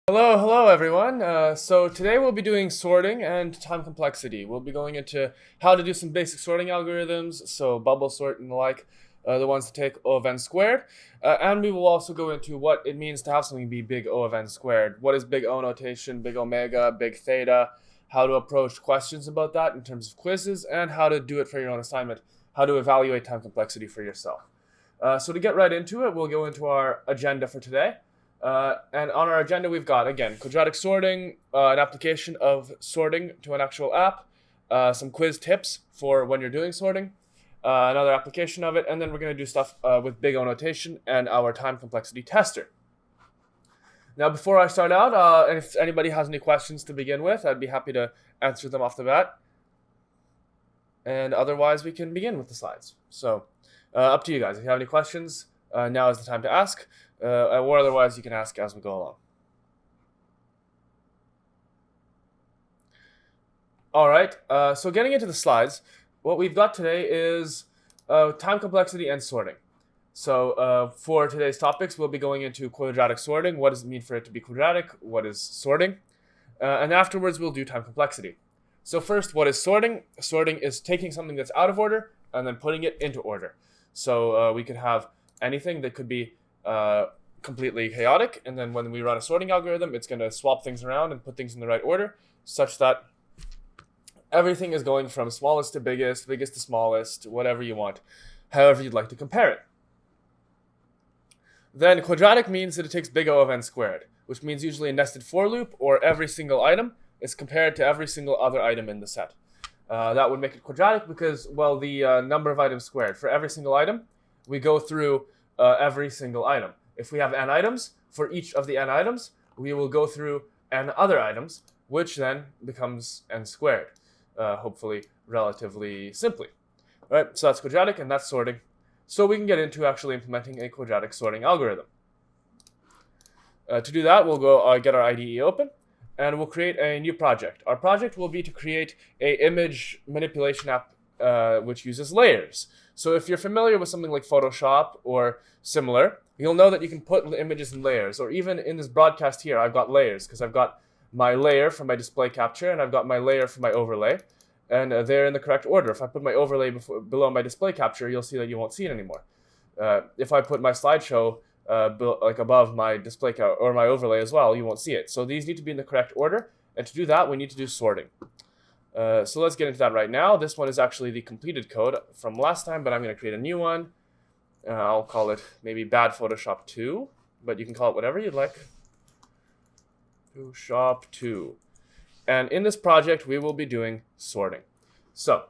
Hello everyone. So today we'll be doing sorting and time complexity. We'll be going into how to do some basic sorting algorithms, so bubble sort and the like, the ones to take O of n squared. And we will also go into what it means to have something be big O of n squared. What is big O notation, big omega, big theta, how to approach questions about that in terms of quizzes, and how to do it for your own assignment, how to evaluate time complexity for yourself. So to get right into it, we'll go into our agenda for today. And on our agenda, we've got, again, quadratic sorting, an application of sorting to an actual app, some quiz tips for when you're doing sorting, another application of it, and then we're going to do stuff with big O notation and our time complexity tester. Now, before I start out, and if anybody has any questions to begin with, I'd be happy to answer them off the bat. And otherwise, we can begin with the slides. So, up to you guys. If you have any questions, now is the time to ask. Or otherwise, you can ask as we go along. All right, so getting into the slides, what we've got today is time complexity and sorting. So for today's topics, we'll be going into quadratic sorting. What does it mean for it to be quadratic? What is sorting? And afterwards, we'll do time complexity. So first, what is sorting? Sorting is taking something that's out of order and then putting it into order. So we could have anything that could be completely chaotic, and then when we run a sorting algorithm, it's going to swap things around and put things in the right order such that everything is going from smallest to biggest, biggest to smallest, whatever you want, however you'd like to compare it. Then quadratic means that it takes big O of n squared, which means usually a nested for loop, or every single item is compared to every single other item in the set. That would make it quadratic because, well, the number of items squared. For every single item, we go through every single item. If we have n items, for each of the n items, we will go through n other items, which then becomes n squared, hopefully relatively simply. All right, so that's quadratic and that's sorting. So we can get into actually implementing a quadratic sorting algorithm. To do that, we'll go get our IDE open, and we'll create a new project. Our project will be to create an image manipulation app which uses layers. So if you're familiar with something like Photoshop or similar, you'll know that you can put images in layers. Or even in this broadcast here, I've got layers because I've got my layer for my display capture and I've got my layer for my overlay. And they're in the correct order. If I put my overlay below my display capture, you'll see that you won't see it anymore. If I put my slideshow like above my display or my overlay as well, you won't see it. So these need to be in the correct order. And to do that, we need to do sorting. So let's get into that right now. This one is actually the completed code from last time, but I'm going to create a new one. I'll call it maybe Bad Photoshop 2, but you can call it whatever you'd like. Photoshop 2. And in this project, we will be doing sorting. So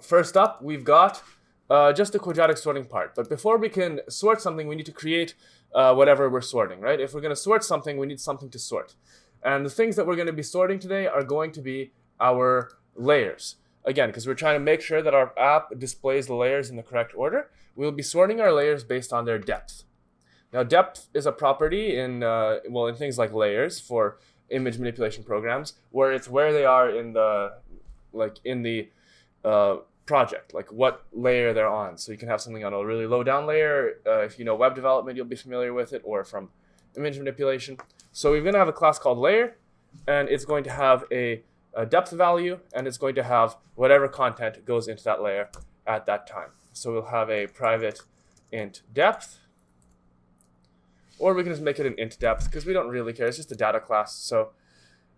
first up, we've got just the quadratic sorting part. But before we can sort something, we need to create whatever we're sorting, right? If we're going to sort something, we need something to sort. And the things that we're going to be sorting today are going to be our layers. Again, because we're trying to make sure that our app displays the layers in the correct order, we'll be sorting our layers based on their depth. Now, depth is a property in things like layers for image manipulation programs, where it's where they are in the project, like what layer they're on. So you can have something on a really low down layer. If you know web development, you'll be familiar with it, or from image manipulation. So we're going to have a class called layer, and it's going to have a depth value, and it's going to have whatever content goes into that layer at that time. So we'll have a private int depth, or we can just make it an int depth because we don't really care. It's just a data class. So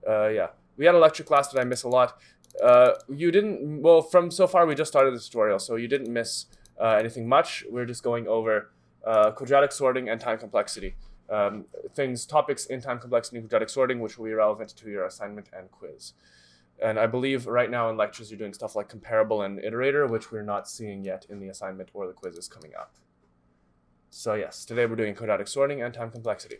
yeah, we had a lecture class that I miss a lot. You didn't, well, from so far we just started this tutorial, so you didn't miss anything much. We're just going over quadratic sorting and time complexity. Topics in time complexity and quadratic sorting, which will be relevant to your assignment and quiz. And I believe right now in lectures you're doing stuff like comparable and iterator, which we're not seeing yet in the assignment or the quizzes coming up. So yes, today we're doing quadratic sorting and time complexity.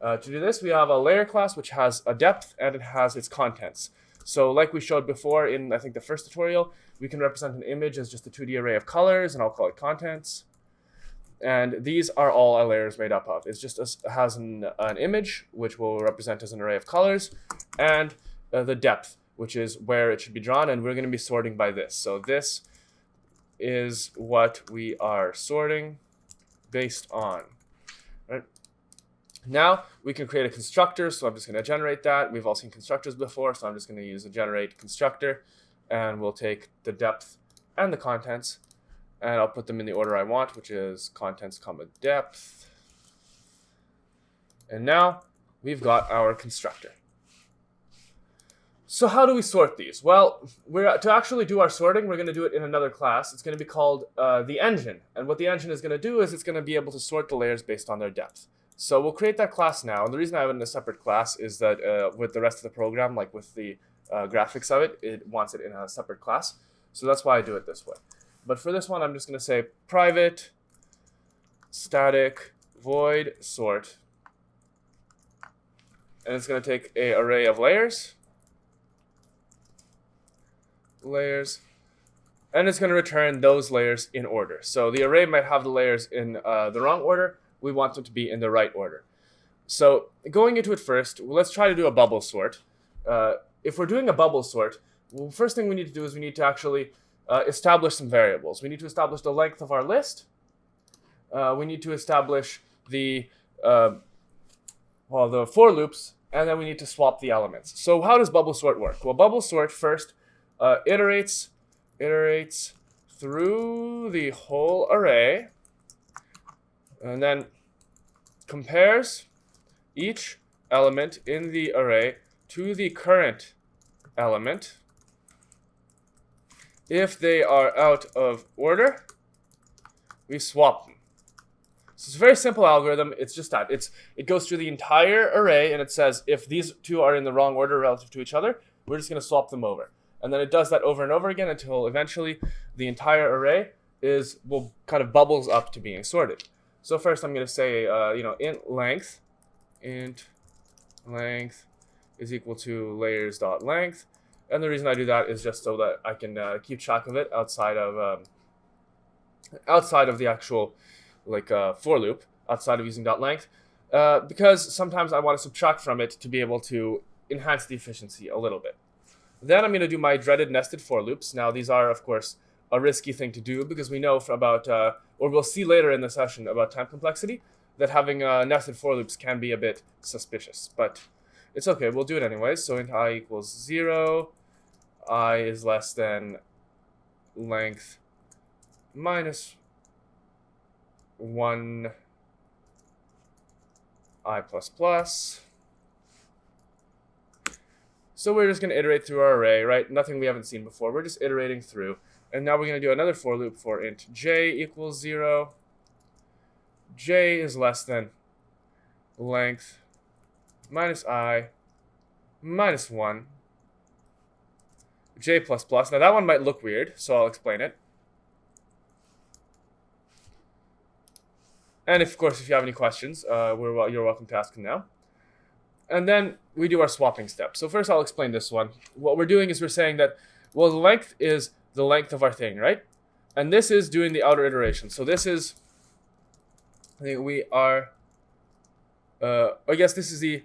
To do this, we have a layer class which has a depth and it has its contents. So like we showed before in, I think, the first tutorial, we can represent an image as just a 2D array of colors, and I'll call it contents. And these are all our layers made up of. It just has an image, which will represent as an array of colors, and the depth, which is where it should be drawn, and we're going to be sorting by this. So this is what we are sorting based on. Right? Now we can create a constructor, so I'm just going to generate that. We've all seen constructors before, so I'm just going to use a generate constructor, and we'll take the depth and the contents, and I'll put them in the order I want, which is contents comma depth. And now we've got our constructor. So how do we sort these? Well, to actually do our sorting, we're going to do it in another class. It's going to be called the engine. And what the engine is going to do is it's going to be able to sort the layers based on their depth. So we'll create that class now. And the reason I have it in a separate class is that with the rest of the program, like with the graphics of it, it wants it in a separate class. So that's why I do it this way. But for this one, I'm just going to say private static void sort. And it's going to take an array of layers, and it's going to return those layers in order. So the array might have the layers in the wrong order. We want them to be in the right order. So going into it first, let's try to do a bubble sort. If we're doing a bubble sort, well, first thing we need to do is we need to actually establish some variables. We need to establish the length of our list. We need to establish the for loops, and then we need to swap the elements. So how does bubble sort work? Well, bubble sort first iterates through the whole array, and then compares each element in the array to the current element. If they are out of order, we swap them. So it's a very simple algorithm. It's just that. It goes through the entire array, and it says if these two are in the wrong order relative to each other, we're just going to swap them over. And then it does that over and over again until eventually the entire array will kind of bubbles up to being sorted. So first I'm going to say, int length is equal to layers.length. And the reason I do that is just so that I can keep track of it outside of the actual for loop, outside of using .length, because sometimes I want to subtract from it to be able to enhance the efficiency a little bit. Then I'm going to do my dreaded nested for loops. Now these are, of course, a risky thing to do because we know about, or we'll see later in the session about time complexity, that having nested for loops can be a bit suspicious. But it's okay, we'll do it anyways. So int I equals 0, I is less than length minus 1 I plus plus. So we're just going to iterate through our array, right? Nothing we haven't seen before. We're just iterating through. And now we're going to do another for loop for int j equals 0. J is less than length minus I minus 1 j plus plus. Now that one might look weird, so I'll explain it. And of course, if you have any questions, you're welcome to ask them now. And then we do our swapping step. So first I'll explain this one. What we're doing is we're saying that, well, the length is the length of our thing, right? And this is doing the outer iteration. So this is, I think we are, I guess this is the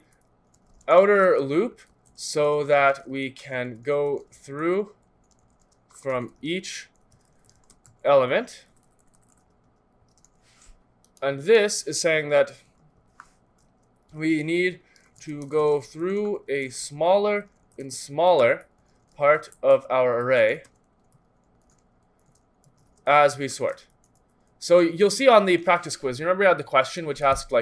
outer loop so that we can go through from each element. And this is saying that we need to go through a smaller and smaller part of our array as we sort. So you'll see on the practice quiz, you remember you had the question which asked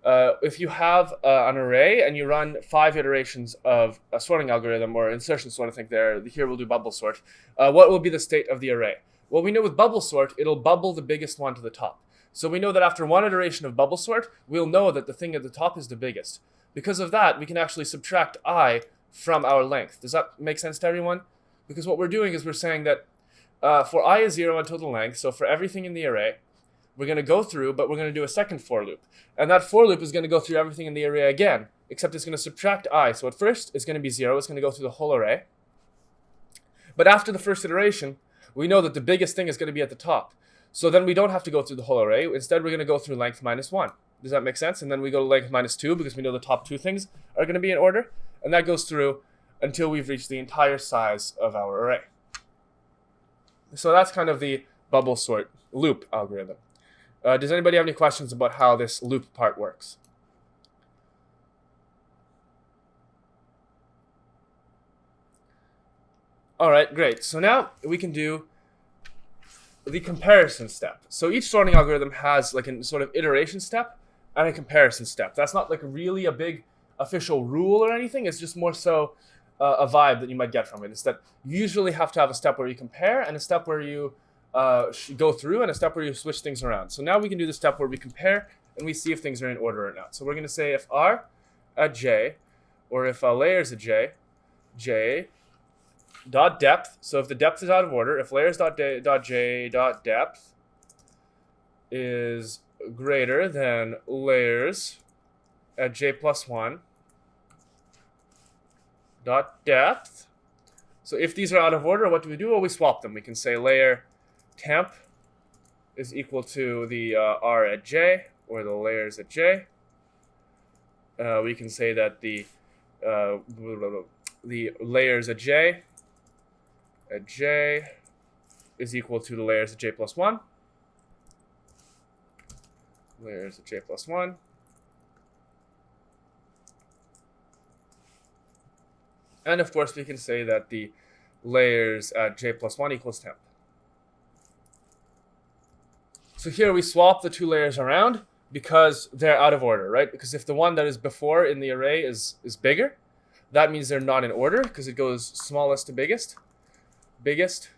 if you have an array and you run 5 iterations of a sorting algorithm or insertion sort, I think here we'll do bubble sort, what will be the state of the array? Well, we know with bubble sort, it'll bubble the biggest one to the top. So we know that after one iteration of bubble sort, we'll know that the thing at the top is the biggest. Because of that, we can actually subtract I from our length. Does that make sense to everyone? Because what we're doing is we're saying that for I is 0 until the length, so for everything in the array, we're going to go through, but we're going to do a second for loop. And that for loop is going to go through everything in the array again, except it's going to subtract I. So at first, it's going to be 0. It's going to go through the whole array. But after the first iteration, we know that the biggest thing is going to be at the top. So then we don't have to go through the whole array. Instead, we're going to go through length minus 1. Does that make sense? And then we go to length minus 2 because we know the top 2 things are going to be in order. And that goes through until we've reached the entire size of our array. So that's kind of the bubble sort loop algorithm. Does anybody have any questions about how this loop part works? All right, great. So now we can do the comparison step. So each sorting algorithm has like a sort of iteration step and a comparison step. That's not like really a big official rule or anything. It's just more so a vibe that you might get from it. It's that you usually have to have a step where you compare and a step where you go through and a step where you switch things around. So now we can do the step where we compare and we see if things are in order or not. So we're going to say if R at J, or if layers at J, J dot depth. So if the depth is out of order, if layers dot J dot depth is greater than layers at J plus 1 dot depth. So if these are out of order, what do we do? Well, we swap them. We can say layer temp is equal to the R at J, or the layers at J. We can say that the layers at J is equal to the layers at J plus 1. Layers at J plus 1. And of course, we can say that the layers at J plus 1 equals temp. So here we swap the two layers around because they're out of order, right? Because if the one that is before in the array is bigger, that means they're not in order because it goes smallest to biggest. Biggest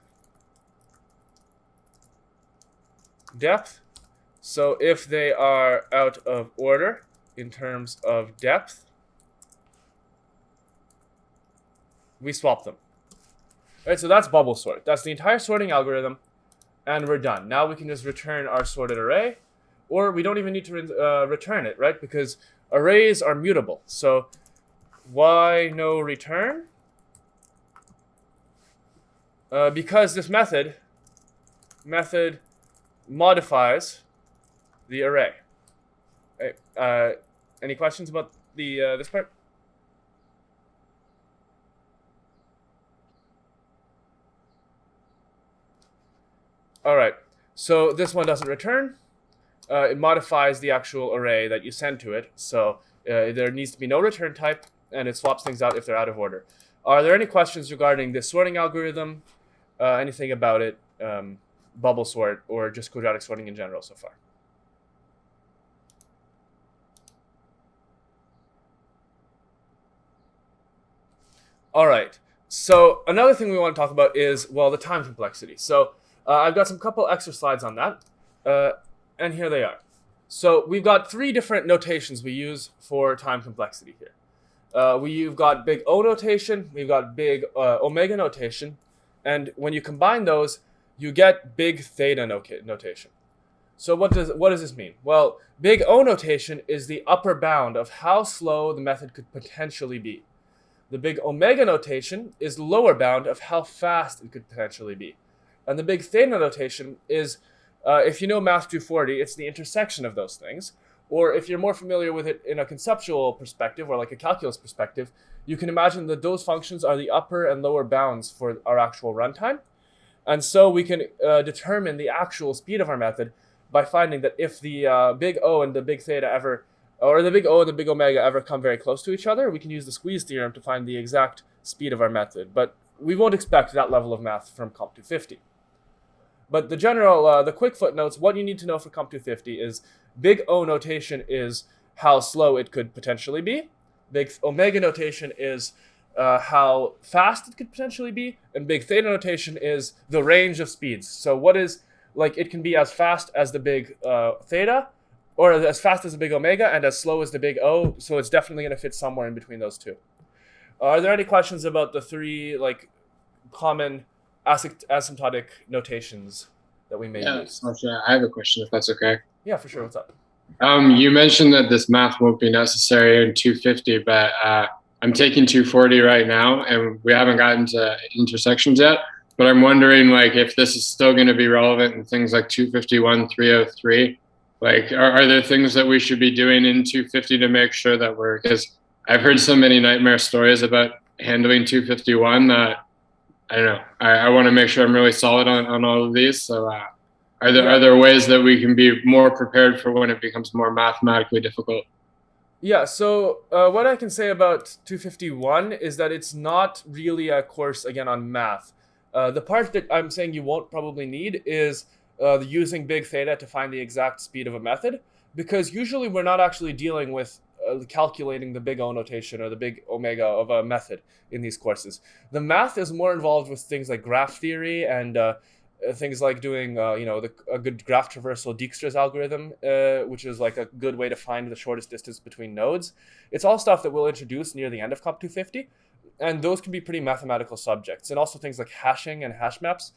depth. So if they are out of order in terms of depth, we swap them. All right, so that's bubble sort. That's the entire sorting algorithm, and we're done. Now we can just return our sorted array, or we don't even need to return it, right? Because arrays are mutable. So why no return? Because this method modifies the array. Right? Any questions about the this part? All right, so this one doesn't return. It modifies the actual array that you send to it. So there needs to be no return type, and it swaps things out if they're out of order. Are there any questions regarding this sorting algorithm? Anything about it, bubble sort, or just quadratic sorting in general so far? All right, so another thing we want to talk about is, well, the time complexity. So I've got some couple extra slides on that, and here they are. So we've got three different notations we use for time complexity here. We've got big O notation, we've got big omega notation, and when you combine those, you get big theta notation. So what does this mean? Well, big O notation is the upper bound of how slow the method could potentially be. The big omega notation is the lower bound of how fast it could potentially be. And the big theta notation is, if you know Math 240, it's the intersection of those things. Or if you're more familiar with it in a conceptual perspective or like a calculus perspective, you can imagine that those functions are the upper and lower bounds for our actual runtime. And so we can determine the actual speed of our method by finding that if the big O and the big theta ever, or the big O and the big omega ever come very close to each other, we can use the squeeze theorem to find the exact speed of our method. But we won't expect that level of math from Comp 250. But the general, the quick footnotes, what you need to know for Comp 250 is big O notation is how slow it could potentially be. Big omega notation is how fast it could potentially be. And big theta notation is the range of speeds. So what is, like, it can be as fast as the big theta, or as fast as the big omega, and as slow as the big O. So it's definitely going to fit somewhere in between those two. Are there any questions about the three, like, common asymptotic notations that we may use? Yeah, I have a question if that's okay. Yeah, for sure. What's up? You mentioned that this math won't be necessary in 250, but I'm taking 240 right now, and we haven't gotten to intersections yet. But I'm wondering, like, if this is still going to be relevant in things like 251, 303. Like, are there things that we should be doing in 250 to make sure that we're, because I've heard so many nightmare stories about handling 251 that I don't know. I want to make sure I'm really solid on all of these. So are there ways that we can be more prepared for when it becomes more mathematically difficult? Yeah, so what I can say about 251 is that it's not really a course, again, on math. The part that I'm saying you won't probably need is using big theta to find the exact speed of a method, because usually we're not actually dealing with calculating the big O notation or the big omega of a method in these courses. The math is more involved with things like graph theory and things like doing, a good graph traversal Dijkstra's algorithm, which is like a good way to find the shortest distance between nodes. It's all stuff that we'll introduce near the end of Comp 250, and those can be pretty mathematical subjects. And also things like hashing and hash maps.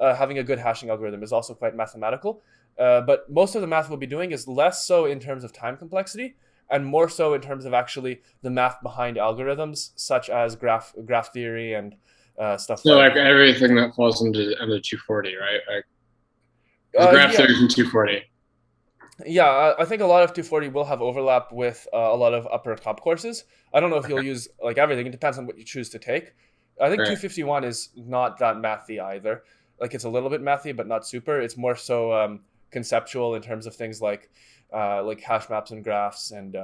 Having a good hashing algorithm is also quite mathematical. But most of the math we'll be doing is less so in terms of time complexity, and more so in terms of actually the math behind algorithms, such as graph theory and stuff So like like everything that falls under 240, right? Like the graph yeah. theory in 240. Yeah, I think a lot of 240 will have overlap with a lot of upper comp courses. I don't know if you'll use like everything. It depends on what you choose to take. I think Right. 251 is not that mathy either. Like it's a little bit mathy, but not super. It's more so conceptual in terms of things like hash maps and graphs and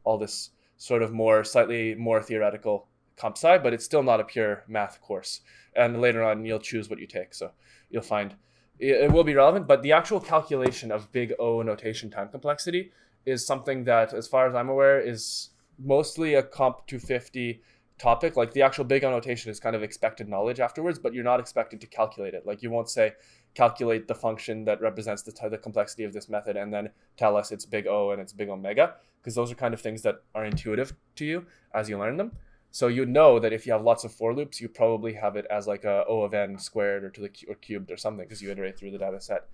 all this sort of slightly more theoretical comp sci, but it's still not a pure math course. And later on, you'll choose what you take. So you'll find it will be relevant, but the actual calculation of big O notation time complexity is something that, as far as I'm aware, is mostly a Comp 250 topic. Like the actual big O notation is kind of expected knowledge afterwards, but you're not expected to calculate it. Like you won't say, calculate the function that represents the complexity of this method and then tell us it's big O and it's big omega, because those are kind of things that are intuitive to you as you learn them. So you know that if you have lots of for loops, you probably have it as like a O of n squared or or cubed or something, because you iterate through the data set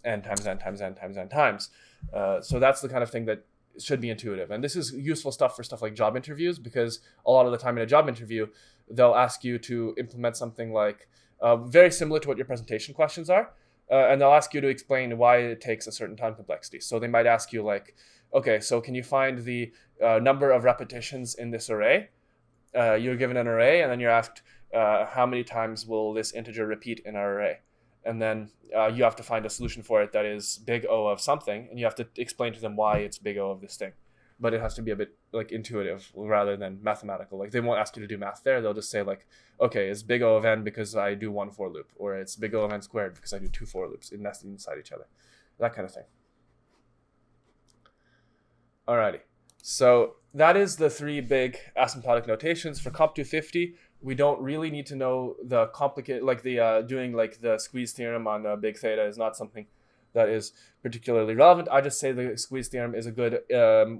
n times n times n times n times. So that's the kind of thing that should be intuitive. And this is useful stuff for stuff like job interviews, because a lot of the time in a job interview, they'll ask you to implement something like very similar to what your presentation questions are. And they'll ask you to explain why it takes a certain time complexity. So they might ask you like, okay, so can you find the number of repetitions in this array? You're given an array, and then you're asked how many times will this integer repeat in our array, and then you have to find a solution for it that is big O of something, and you have to explain to them why it's big O of this thing. But it has to be a bit like intuitive rather than mathematical. Like they won't ask you to do math there. They'll just say like, okay, it's big O of n because I do one for loop, or it's big O of n squared because I do two for loops nested inside each other, that kind of thing. Alrighty. So that is the three big asymptotic notations for Comp 250. We don't really need to know the complicated, like the doing like the squeeze theorem on big theta is not something that is particularly relevant. I just say the squeeze theorem is a good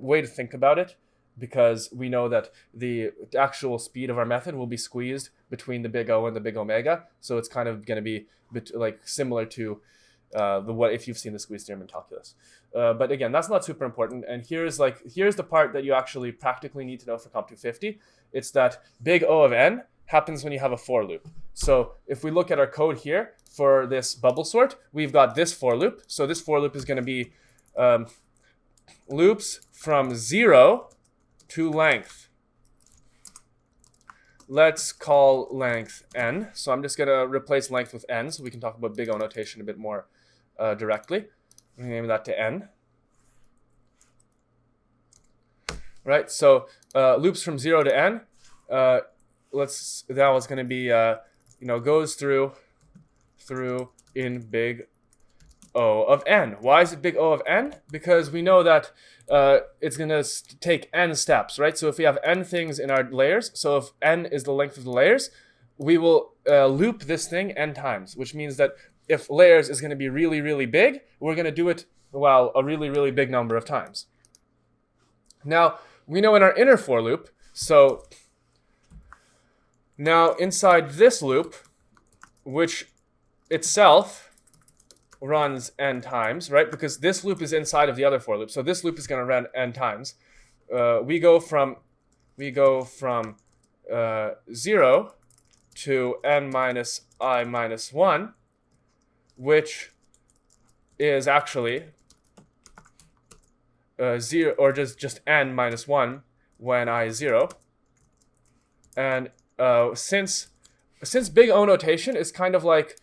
way to think about it, because we know that the actual speed of our method will be squeezed between the big O and the big omega. So it's kind of going to be like similar to what if you've seen the squeeze theorem in calculus. But again, that's not super important. And here's the part that you actually practically need to know for Comp 250. It's that big O of n happens when you have a for loop. So if we look at our code here for this bubble sort, we've got this for loop. So this for loop is going to be loops from 0 to length. Let's call length n. So I'm just going to replace length with n so we can talk about big O notation a bit more directly. I'm going to name that to n. Right, so loops from 0 to n. That was going to be, goes through in big O of n. Why is it big O of n? Because we know that it's going to take n steps, right? So if we have n things in our layers, so if n is the length of the layers, we will loop this thing n times, which means that if layers is going to be really, really big, we're going to do it, well, a really, really big number of times. Now, we know in our inner for loop, so now inside this loop, which itself runs n times, right? Because this loop is inside of the other for loop. So this loop is going to run n times. We go from 0 to n minus I minus 1, which is actually 0, or just n minus 1 when I is 0. And since big O notation is kind of like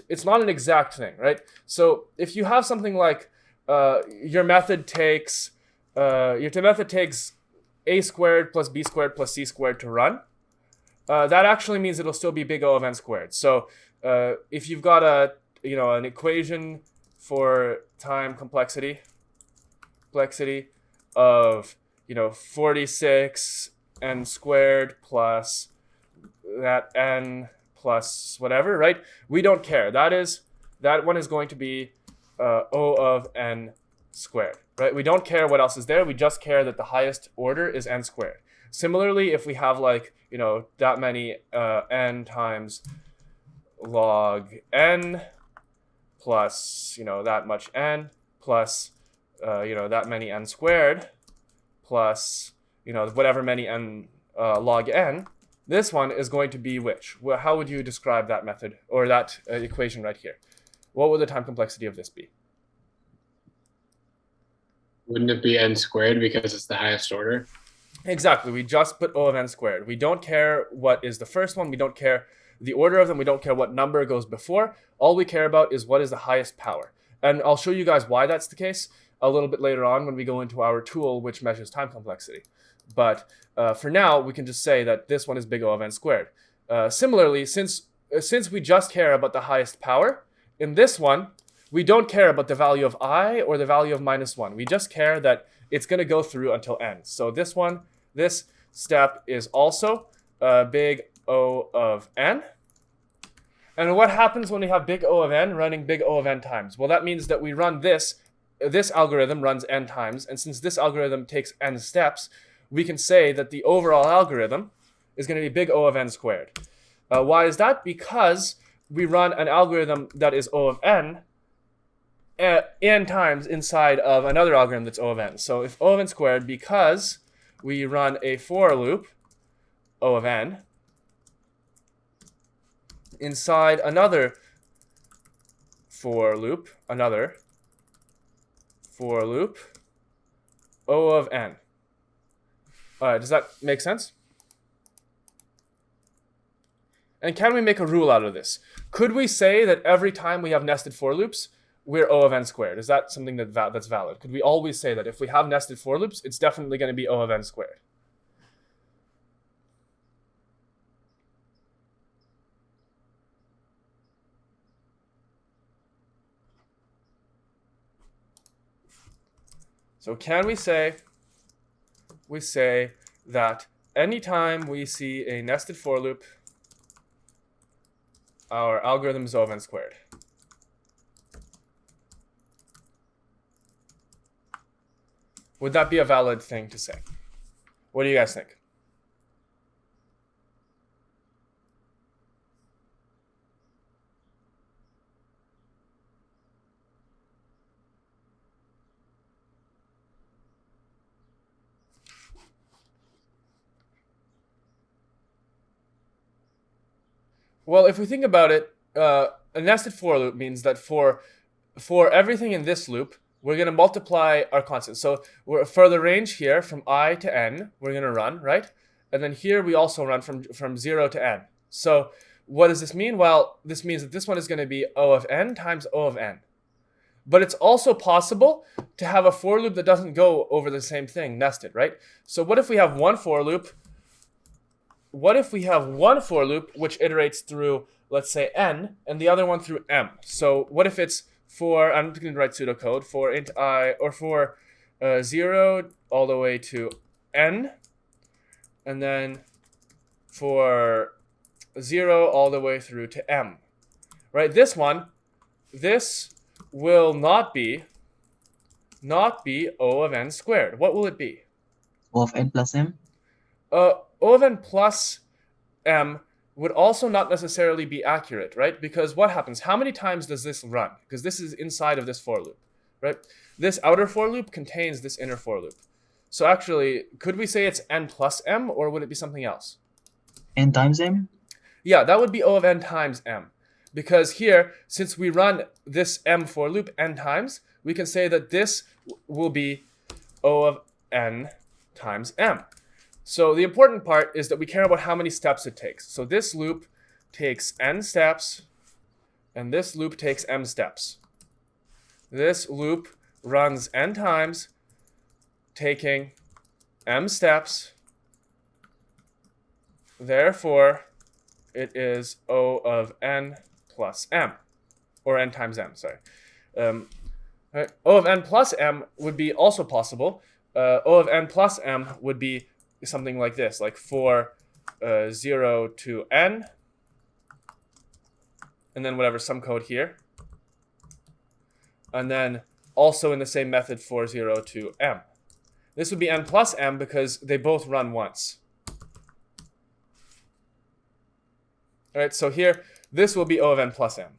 it's not an exact thing, right? So if you have something like your method takes your method takes a squared plus b squared plus c squared to run. That actually means it'll still be big O of n squared. So if you've got an equation for time complexity of 46 n squared plus that n plus whatever, right? We don't care. That one is going to be O of n squared, right? We don't care what else is there. We just care that the highest order is n squared. Similarly, if we have that many n times log n plus that much n plus that many n squared plus whatever many n log n, this one is going to be which? Well, how would you describe that method or that equation right here? What would the time complexity of this be? Wouldn't it be n squared because it's the highest order? Exactly. We just put O of n squared. We don't care what is the first one. We don't care the order of them. We don't care what number goes before. All we care about is what is the highest power. And I'll show you guys why that's the case a little bit later on when we go into our tool which measures time complexity. But for now, we can just say that this one is big O of n squared. Similarly, since we just care about the highest power, in this one, we don't care about the value of I or the value of -1. We just care that it's going to go through until n. So this step is also big O of n. And what happens when we have big O of n running big O of n times? Well, that means that we run this algorithm runs n times. And since this algorithm takes n steps, we can say that the overall algorithm is going to be big O of n squared. Why is that? Because we run an algorithm that is O of n times inside of another algorithm that's O of n. So if O of n squared, because we run a for loop, O of n, inside another for loop, O of n. Does that make sense? And can we make a rule out of this? Could we say that every time we have nested for loops, we're O of n squared? Is that something that's valid? Could we always say that if we have nested for loops, it's definitely going to be O of n squared? So can we say that anytime we see a nested for loop, our algorithm is O of n squared? Would that be a valid thing to say? What do you guys think? Well, if we think about it, a nested for loop means that for everything in this loop, we're going to multiply our constant. So for the range here, from I to n, we're going to run, right? And then here we also run from 0 to n. So what does this mean? Well, this means that this one is going to be O of n times O of n. But it's also possible to have a for loop that doesn't go over the same thing, nested, right? So what if we have one for loop? What if we have one for loop which iterates through, let's say, n, and the other one through m? So what if it's I'm going to write pseudocode for int I, or for 0 all the way to n, and then for 0 all the way through to m, right? This will not be O of n squared. What will it be? O of n plus m? O of n plus m would also not necessarily be accurate, right? Because what happens? How many times does this run? Because this is inside of this for loop, right? This outer for loop contains this inner for loop. So actually, could we say it's n plus m, or would it be something else? N times m? Yeah, that would be O of n times m. Because here, since we run this m for loop n times, we can say that this will be O of n times m. So the important part is that we care about how many steps it takes. So this loop takes n steps, and this loop takes m steps. This loop runs n times, taking m steps. Therefore, it is O of n plus m, or n times m, sorry. Right. O of n plus m would be also possible. O of n plus m would be something like this, like for 0 to n, and then whatever sum code here. And then also in the same method for 0 to m. This would be n plus m because they both run once. All right, so here, this will be O of n plus m.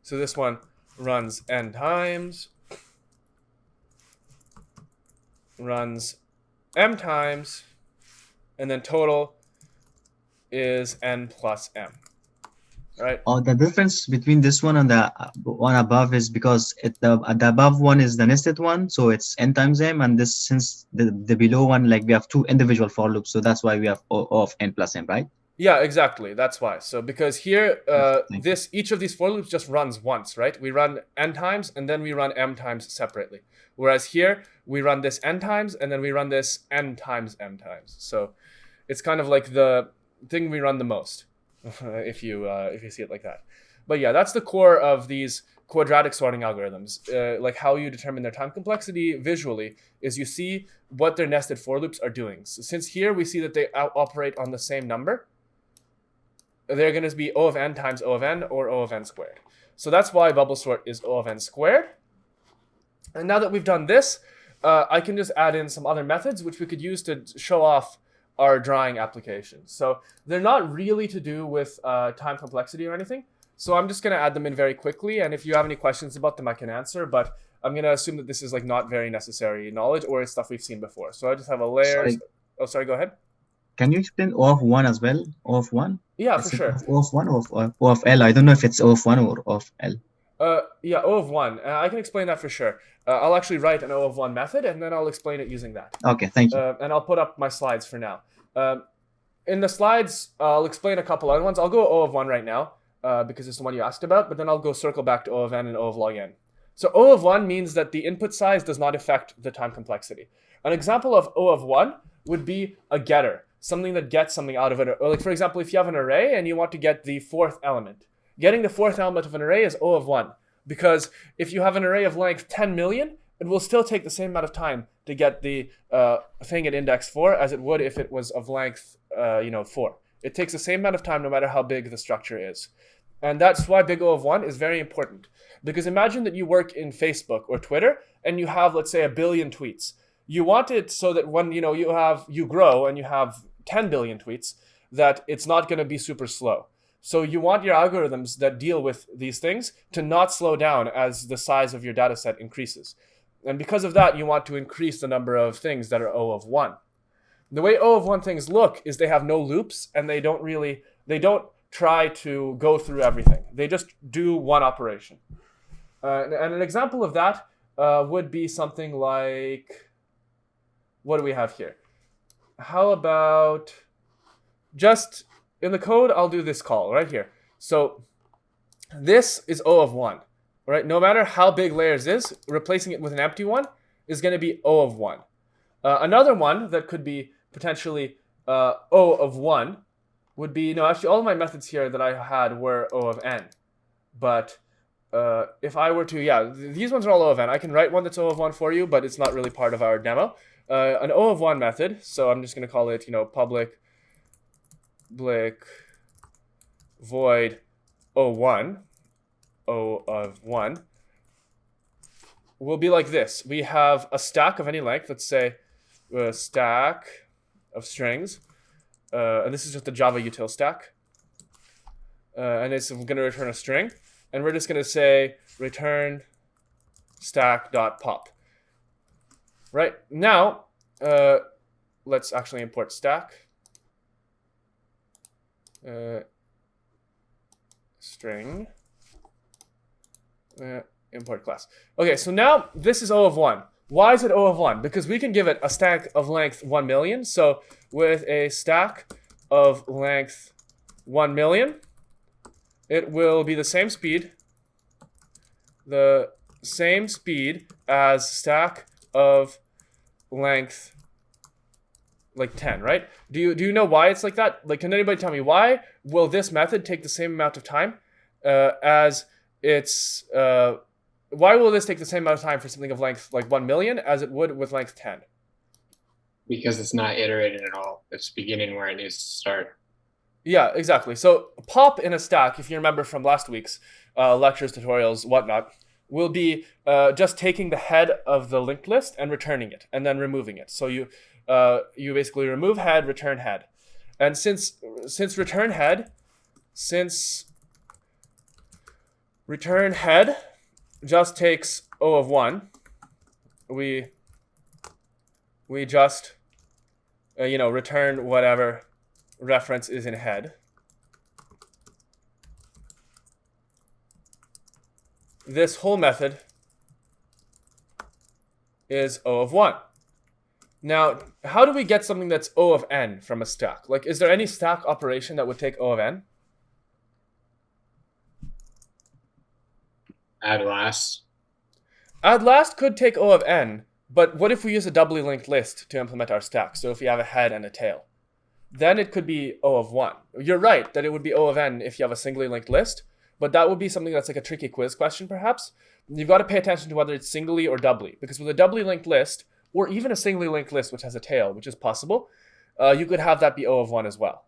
So this one runs n times, runs m times, and then total is n plus m. Right? Oh, the difference between this one and the one above is because the above one is the nested one, so it's n times m, and this, since the below one, like we have two individual for loops, so that's why we have O of n plus m, right? Yeah, exactly. That's why. So because here, each of these for loops just runs once, right? We run n times, and then we run m times separately. Whereas here, we run this n times, and then we run this n times m times. So it's kind of like the thing we run the most. if you see it like that. But yeah, that's the core of these quadratic sorting algorithms. Like how you determine their time complexity visually is you see what their nested for loops are doing. So since here we see that they operate on the same number, they're going to be O of n times O of n or O of n squared. So that's why bubble sort is O of n squared. And now that we've done this, I can just add in some other methods which we could use to show off our drawing applications. So they're not really to do with time complexity or anything. So I'm just going to add them in very quickly. And if you have any questions about them, I can answer. But I'm going to assume that this is like not very necessary knowledge or it's stuff we've seen before. So I just have a layer. Sorry. Oh, sorry, go ahead. Can you explain O of 1 as well? O of 1? Yeah, Is for it sure. O of 1 or O of L? I don't know if it's O of 1 or O of L. Yeah, O of 1. I can explain that for sure. I'll actually write an O of 1 method, and then I'll explain it using that. Okay, thank you. And I'll put up my slides for now. In the slides, I'll explain a couple other ones. I'll go O of 1 right now, because it's the one you asked about, but then I'll go circle back to O of n and O of log n. So O of 1 means that the input size does not affect the time complexity. An example of O of 1 would be a getter, something that gets something out of it. Or like, for example, if you have an array and you want to get the fourth element, getting the fourth element of an array is O of 1. Because if you have an array of length 10 million, it will still take the same amount of time to get the thing at index 4 as it would if it was of length 4. It takes the same amount of time no matter how big the structure is. And that's why big O of 1 is very important. Because imagine that you work in Facebook or Twitter and you have, let's say, 1 billion tweets. You want it so that when you grow and you have 10 billion tweets, that it's not going to be super slow. So you want your algorithms that deal with these things to not slow down as the size of your data set increases. And because of that, you want to increase the number of things that are O of 1. The way O of 1 things look is they have no loops, and they don't try to go through everything. They just do one operation. And an example of that would be something like, what do we have here? How about just in the code, I'll do this call right here. So this is O of 1, right? No matter how big layers is, replacing it with an empty one is going to be O of 1. Another one that could be potentially O of 1 would be, no, actually all of my methods here that I had were O of n. But if I were to, these ones are all O of n. I can write one that's O of 1 for you, but it's not really part of our demo. An O of 1 method, so I'm just going to call it, public void O1, O of 1, will be like this. We have a stack of any length, let's say a stack of strings, and this is just the Java util stack, and it's going to return a string, and we're just going to say return stack.pop. Right, now, let's actually import stack. String import class. Okay, so now this is O of 1. Why is it O of 1? Because we can give it a stack of length 1 million. So with a stack of length 1 million, it will be the same speed. The same speed as stack of length like 10, right? Do you know why it's like that? Like, can anybody tell me why will this method take the same amount of time as its why will this take the same amount of time for something of length like 1 million as it would with length 10? Because it's not iterated at all. It's beginning where it needs to start. Yeah, exactly. So pop in a stack, if you remember from last week's lectures, tutorials, whatnot, will be just taking the head of the linked list and returning it, and then removing it. So you basically remove head, return head, and since return head just takes O of 1, we just return whatever reference is in head. This whole method is O of 1. Now, how do we get something that's O of n from a stack? Like, is there any stack operation that would take O of n? Add last. Add last could take O of n, but what if we use a doubly linked list to implement our stack? So if we have a head and a tail, then it could be O of 1. You're right that it would be O of n if you have a singly linked list, but that would be something that's like a tricky quiz question perhaps. You've got to pay attention to whether it's singly or doubly, because with a doubly linked list, or even a singly linked list which has a tail, which is possible, you could have that be O of 1 as well.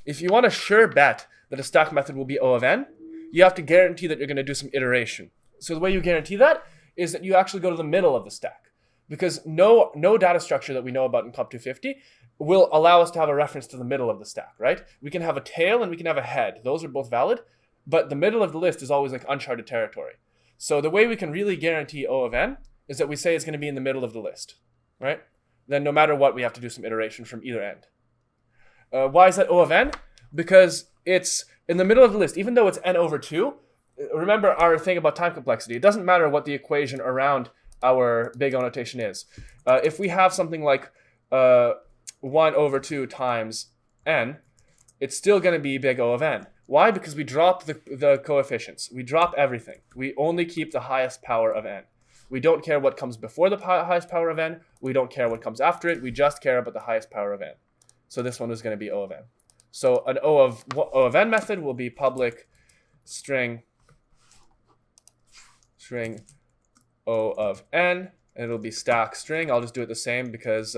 If you want a sure bet that a stack method will be O of n, you have to guarantee that you're going to do some iteration. So the way you guarantee that is that you actually go to the middle of the stack, because no data structure that we know about in Comp 250 will allow us to have a reference to the middle of the stack, right? We can have a tail and we can have a head. Those are both valid, but the middle of the list is always like uncharted territory. So the way we can really guarantee O of n is that we say it's going to be in the middle of the list, right? Then no matter what, we have to do some iteration from either end. Why is that O of n? Because it's in the middle of the list, even though it's n over 2. Remember our thing about time complexity. It doesn't matter what the equation around our big O notation is. If we have something like 1 over 2 times n, it's still going to be big O of n. Why? Because we drop the coefficients. We drop everything. We only keep the highest power of n. We don't care what comes before the highest power of n. We don't care what comes after it. We just care about the highest power of n. So this one is going to be O of n. So an O of n method will be public string O of n, and it'll be stack string. I'll just do it the same because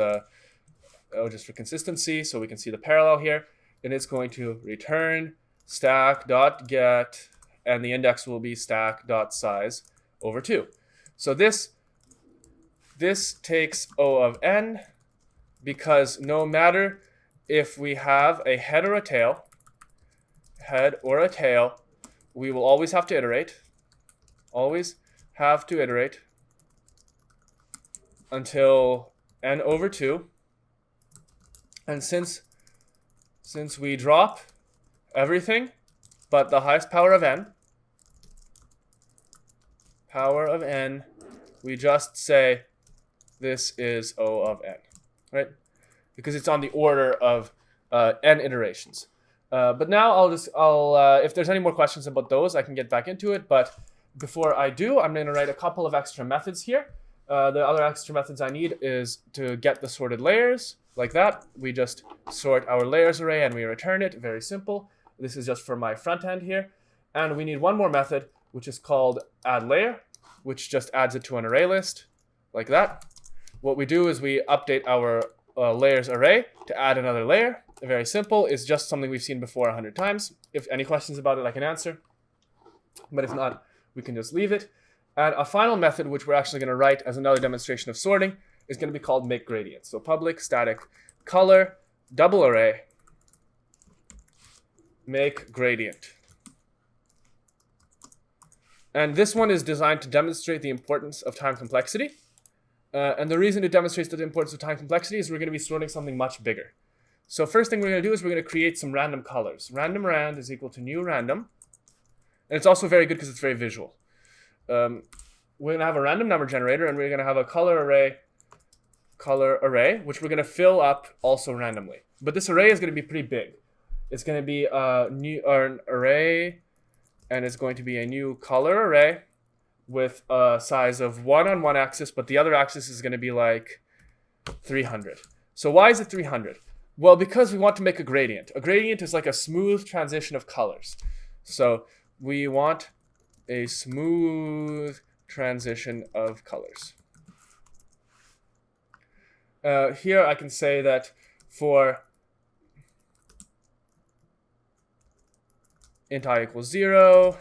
just for consistency, so we can see the parallel here. And it's going to return stack.get, and the index will be stack.size over 2. So this takes O of n, because no matter if we have a head or a tail, we will always have to iterate. Always have to iterate until n over 2. And since we drop everything but the highest power of n, we just say this is O of n, right? Because it's on the order of n iterations. But now if there's any more questions about those, I can get back into it. But before I do, I'm going to write a couple of extra methods here. The other extra methods I need is to get the sorted layers, like that. We just sort our layers array and we return it. Very simple. This is just for my front end here. And we need one more method, which is called add layer, which just adds it to an array list, like that. What we do is we update our layers array to add another layer. Very simple. It's just something we've seen before 100 times. If any questions about it, I can answer. But if not, we can just leave it. And a final method, which we're actually going to write as another demonstration of sorting, is going to be called make gradient. So public static color double array make gradient. And this one is designed to demonstrate the importance of time complexity. And the reason it demonstrates the importance of time complexity is we're going to be sorting something much bigger. So first thing we're going to do is we're going to create some random colors. Random rand is equal to new random. And it's also very good because it's very visual. We're going to have a random number generator, and we're going to have a color array, which we're going to fill up also randomly. But this array is going to be pretty big. It's going to be an array, and it's going to be a new color array with a size of 1 on one axis, but the other axis is going to be like 300. So why is it 300? Well, because we want to make a gradient. A gradient is like a smooth transition of colors. So we want a smooth transition of colors. Here I can say that for int I equals 0,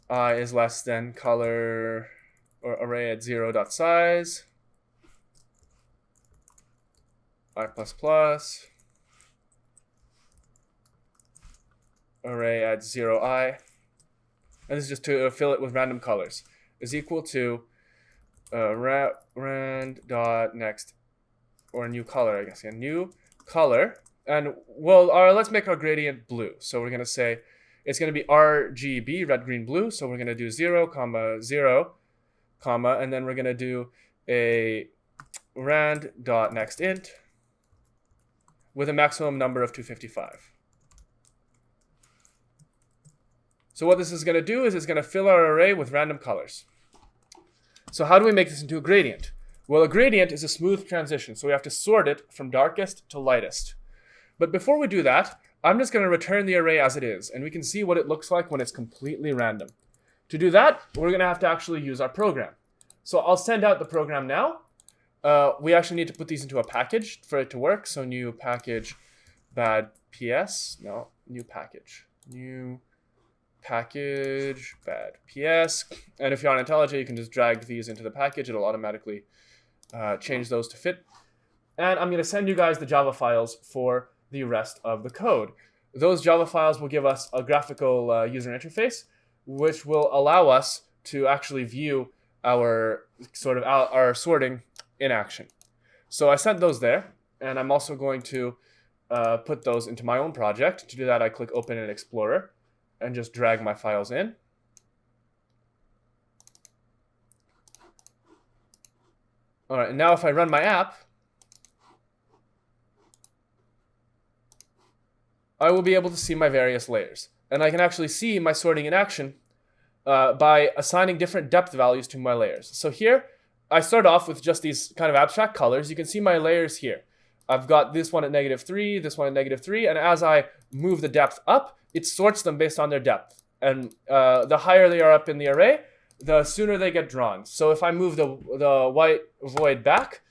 I is less than color or array at 0 dot size, I plus plus, array at 0i, and this is just to fill it with random colors, is equal to rand dot next, or a new color, I guess, a new color. And well, let's make our gradient blue. So we're going to say it's going to be RGB, red, green, blue. So we're going to do 0, 0, and then we're going to do a rand dot next int with a maximum number of 255. So what this is going to do is it's going to fill our array with random colors. So how do we make this into a gradient? Well, a gradient is a smooth transition, so we have to sort it from darkest to lightest. But before we do that, I'm just going to return the array as it is, and we can see what it looks like when it's completely random. To do that, we're going to have to actually use our program. So I'll send out the program now. We actually need to put these into a package for it to work. So new package bad ps. No, new package. New package bad ps. And if you're on IntelliJ, you can just drag these into the package. It'll automatically change those to fit. And I'm going to send you guys the Java files for the rest of the code. Those Java files will give us a graphical user interface, which will allow us to actually view our our sorting in action. So I sent those there, and I'm also going to put those into my own project. To do that, I click Open in Explorer and just drag my files in. All right, and now if I run my app, I will be able to see my various layers. And I can actually see my sorting in action by assigning different depth values to my layers. So here, I start off with just these kind of abstract colors. You can see my layers here. I've got this one at -3, this one at -3, and as I move the depth up, it sorts them based on their depth. And the higher they are up in the array, the sooner they get drawn. So if I move the white void back,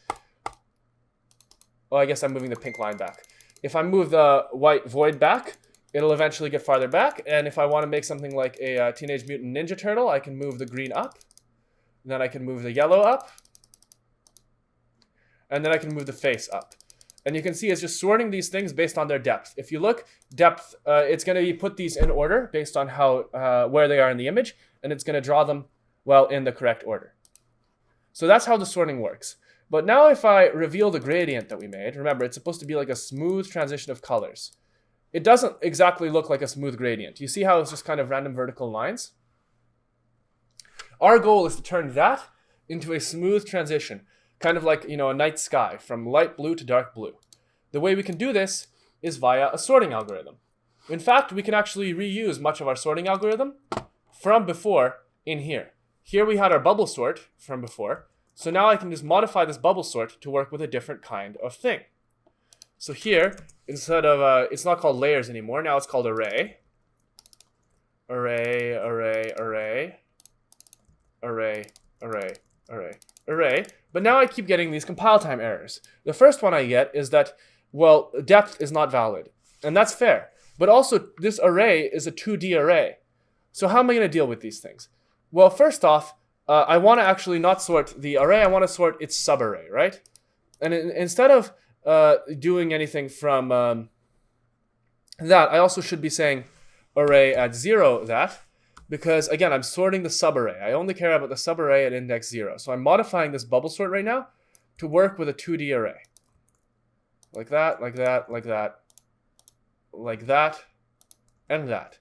well, I guess I'm moving the pink line back. If I move the white void back, it'll eventually get farther back. And if I want to make something like a Teenage Mutant Ninja Turtle, I can move the green up. Then I can move the yellow up. And then I can move the face up. And you can see it's just sorting these things based on their depth. If you look, depth, it's going to put these in order based on how where they are in the image. And it's going to draw them, well, in the correct order. So that's how the sorting works. But now if I reveal the gradient that we made, remember, it's supposed to be like a smooth transition of colors. It doesn't exactly look like a smooth gradient. You see how it's just kind of random vertical lines? Our goal is to turn that into a smooth transition, kind of like, a night sky from light blue to dark blue. The way we can do this is via a sorting algorithm. In fact, we can actually reuse much of our sorting algorithm from before in here. Here we had our bubble sort from before. So now I can just modify this bubble sort to work with a different kind of thing. So here, instead of, it's not called layers anymore. Now it's called array. Array, array, array. Array, array, array, array. But now I keep getting these compile time errors. The first one I get is that, well, depth is not valid. And that's fair. But also, this array is a 2D array. So how am I going to deal with these things? Well, first off, I want to actually not sort the array. I want to sort its subarray, right? And instead of doing anything from that, I also should be saying array at 0 that, because again, I'm sorting the subarray. I only care about the subarray at index 0. So I'm modifying this bubble sort right now to work with a 2D array. Like that, like that, like that, like that, and that.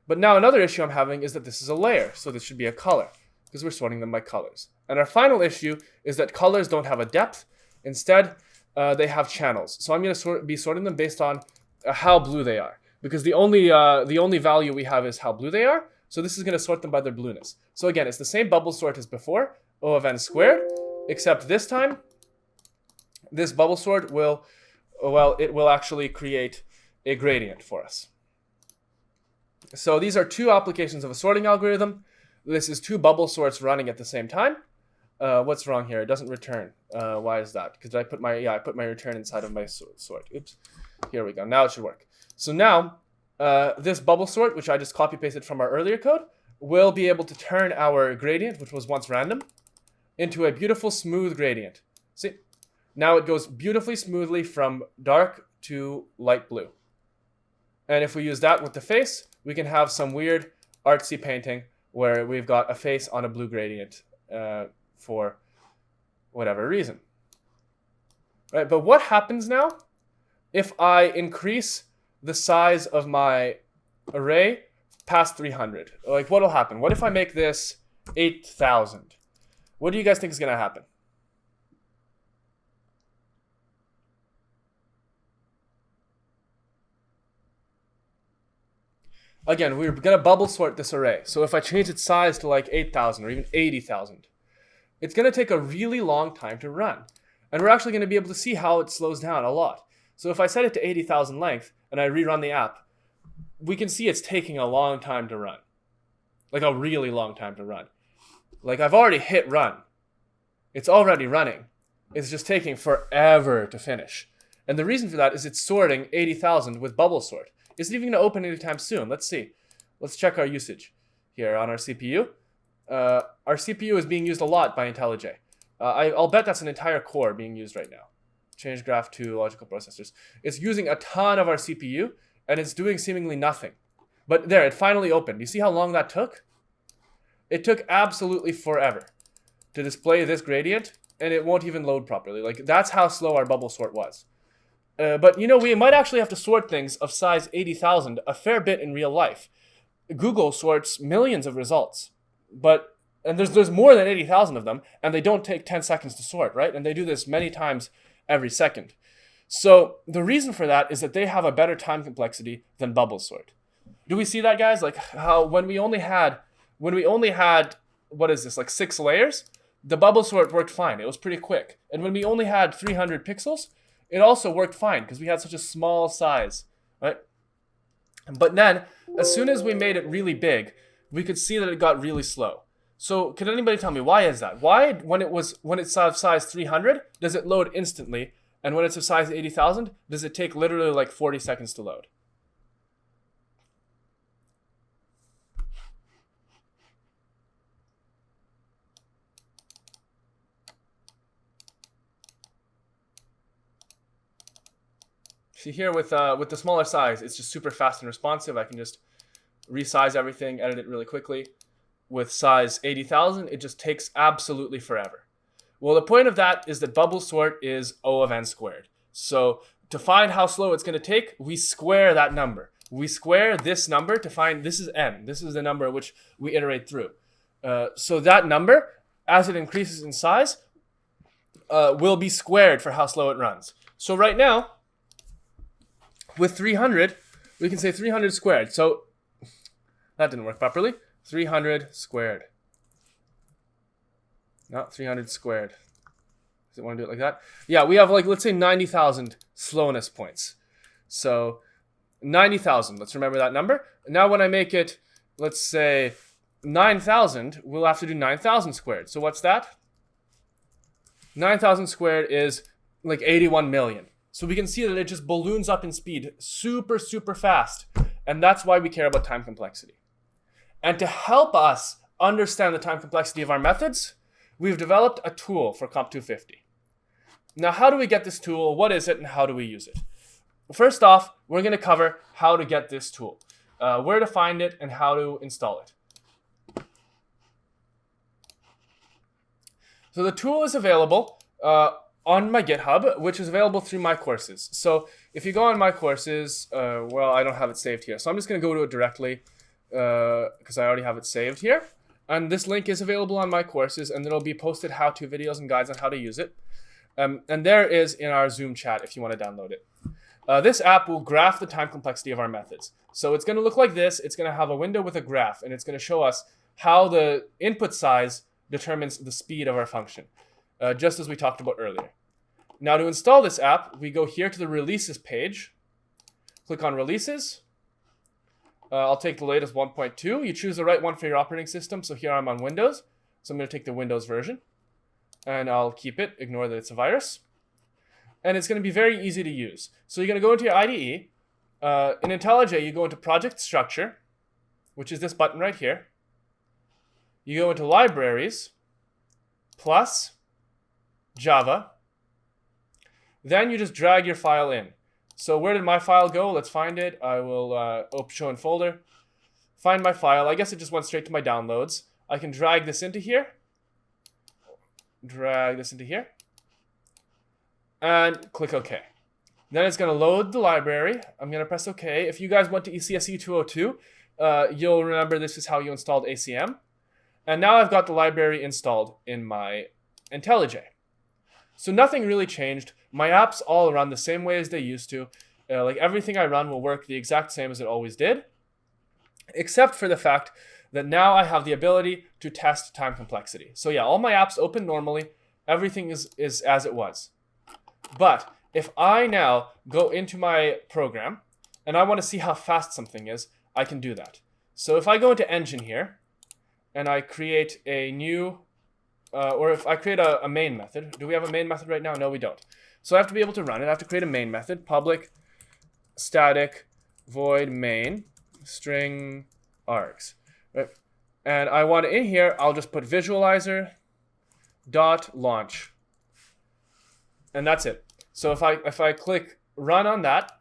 But now another issue I'm having is that this is a layer, so this should be a color, because we're sorting them by colors. And our final issue is that colors don't have a depth. Instead, they have channels. So I'm going to be sorting them based on how blue they are, because the only value we have is how blue they are. So this is going to sort them by their blueness. So again, it's the same bubble sort as before, O of n squared, except this time, this bubble sort will, well, it will actually create a gradient for us. So these are two applications of a sorting algorithm. This is two bubble sorts running at the same time. What's wrong here? It doesn't return. Why is that? Because I put my return inside of my sort. Oops. Here we go. Now it should work. So now this bubble sort, which I just copy pasted from our earlier code, will be able to turn our gradient, which was once random, into a beautiful smooth gradient. See? Now it goes beautifully smoothly from dark to light blue. And if we use that with the face, we can have some weird artsy painting where we've got a face on a blue gradient for whatever reason. Right? But what happens now if I increase the size of my array past 300? Like, what'll happen? What if I make this 8,000? What do you guys think is going to happen? Again, we're going to bubble sort this array. So if I change its size to like 8,000 or even 80,000, it's going to take a really long time to run. And we're actually going to be able to see how it slows down a lot. So if I set it to 80,000 length and I rerun the app, we can see it's taking a long time to run. Like a really long time to run. Like I've already hit run. It's already running. It's just taking forever to finish. And the reason for that is it's sorting 80,000 with bubble sort. Is it even going to open anytime soon? Let's see. Let's check our usage here on our CPU. Our CPU is being used a lot by IntelliJ. I'll bet that's an entire core being used right now. Change graph to logical processors. It's using a ton of our CPU, and it's doing seemingly nothing. But there, it finally opened. You see how long that took? It took absolutely forever to display this gradient, and it won't even load properly. Like, that's how slow our bubble sort was. But, you know, we might actually have to sort things of size 80,000 a fair bit in real life. Google sorts millions of results, and there's more than 80,000 of them, and they don't take 10 seconds to sort, right? And they do this many times every second. So the reason for that is that they have a better time complexity than bubble sort. Do we see that, guys? Like how when we only had, what is this, like 6 layers, the bubble sort worked fine. It was pretty quick. And when we only had 300 pixels, it also worked fine because we had such a small size, right? But then, as soon as we made it really big, we could see that it got really slow. So can anybody tell me why is that? Why, when it's of size 300, does it load instantly? And when it's of size 80,000, does it take literally like 40 seconds to load? See here with the smaller size, it's just super fast and responsive. I can just resize everything, edit it really quickly. With size 80,000, it just takes absolutely forever. Well, the point of that is that bubble sort is O of n squared. So to find how slow it's going to take, we square that number. We square this number to find, this is n. This is the number which we iterate through. So that number, as it increases in size, will be squared for how slow it runs. So right now, with 300, we can say 300 squared. So that didn't work properly. 300 squared. Not 300 squared. Does it want to do it like that? Yeah, we have like, let's say 90,000 slowness points. So 90,000, let's remember that number. Now when I make it, let's say 9,000, we'll have to do 9,000 squared. So what's that? 9,000 squared is like 81 million. So we can see that it just balloons up in speed super, super fast. And that's why we care about time complexity. And to help us understand the time complexity of our methods, we've developed a tool for Comp250. Now, how do we get this tool? What is it and how do we use it? First off, we're going to cover how to get this tool, where to find it and how to install it. So the tool is available on my GitHub, which is available through my courses. So if you go on my courses, well, I don't have it saved here. So I'm just going to go to it directly because I already have it saved here. And this link is available on my courses, and there'll be posted how-to videos and guides on how to use it. And there is in our Zoom chat if you want to download it. this app will graph the time complexity of our methods. So it's going to look like this. It's going to have a window with a graph, and it's going to show us how the input size determines the speed of our function, just as we talked about earlier. Now to install this app, we go here to the releases page, click on releases. I'll take the latest 1.2. You choose the right one for your operating system. So here I'm on Windows. So I'm going to take the Windows version, and I'll keep it, ignore that it's a virus. And it's going to be very easy to use. So you're going to go into your IDE. In IntelliJ, you go into Project Structure, which is this button right here. You go into Libraries, plus Java. Then you just drag your file in. So where did my file go? Let's find it. I will show in folder. Find my file. I guess it just went straight to my downloads. I can drag this into here. Drag this into here. And click OK. Then it's going to load the library. I'm going to press OK. If you guys went to ECSE 202, you'll remember this is how you installed ACM. And now I've got the library installed in my IntelliJ. So nothing really changed. My apps all run the same way as they used to. Like everything I run will work the exact same as it always did, except for the fact that now I have the ability to test time complexity. So yeah, all my apps open normally. Everything is as it was. But if I now go into my program and I want to see how fast something is, I can do that. So if I go into Engine here and I create a new or if I create a main method. Do we have a main method right now? No, we don't. So I have to be able to run it. I have to create a main method, public static void main string args. Right? And I want it in here, I'll just put visualizer dot launch. And that's it. So if I click run on that,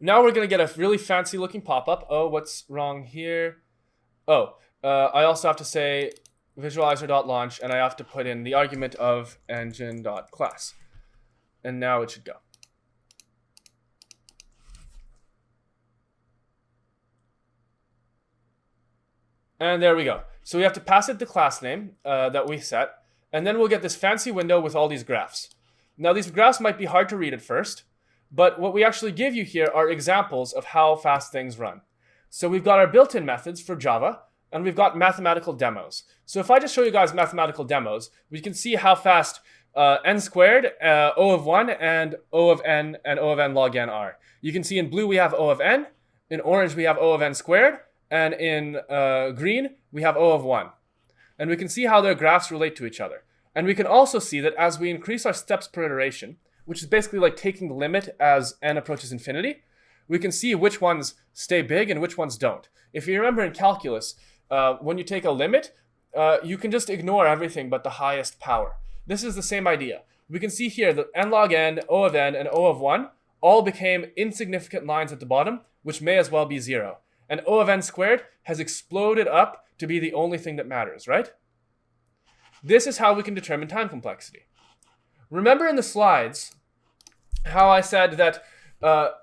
now we're going to get a really fancy looking pop-up. Oh, what's wrong here? Oh, I also have to say visualizer.launch, and I have to put in the argument of engine.class. And now it should go. And there we go. So we have to pass it the class name that we set, and then we'll get this fancy window with all these graphs. Now these graphs might be hard to read at first, but what we actually give you here are examples of how fast things run. So we've got our built-in methods for Java, and we've got mathematical demos. So if I just show you guys mathematical demos, we can see how fast n squared, O of 1, and O of n, and O of n log n are. You can see in blue we have O of n, in orange we have O of n squared, and in green we have O of 1. And we can see how their graphs relate to each other. And we can also see that as we increase our steps per iteration, which is basically like taking the limit as n approaches infinity, we can see which ones stay big and which ones don't. If you remember in calculus, when you take a limit, you can just ignore everything but the highest power. This is the same idea. We can see here that n log n, O of n, and O of 1 all became insignificant lines at the bottom, which may as well be 0. And O of n squared has exploded up to be the only thing that matters, right? This is how we can determine time complexity. Remember in the slides how I said that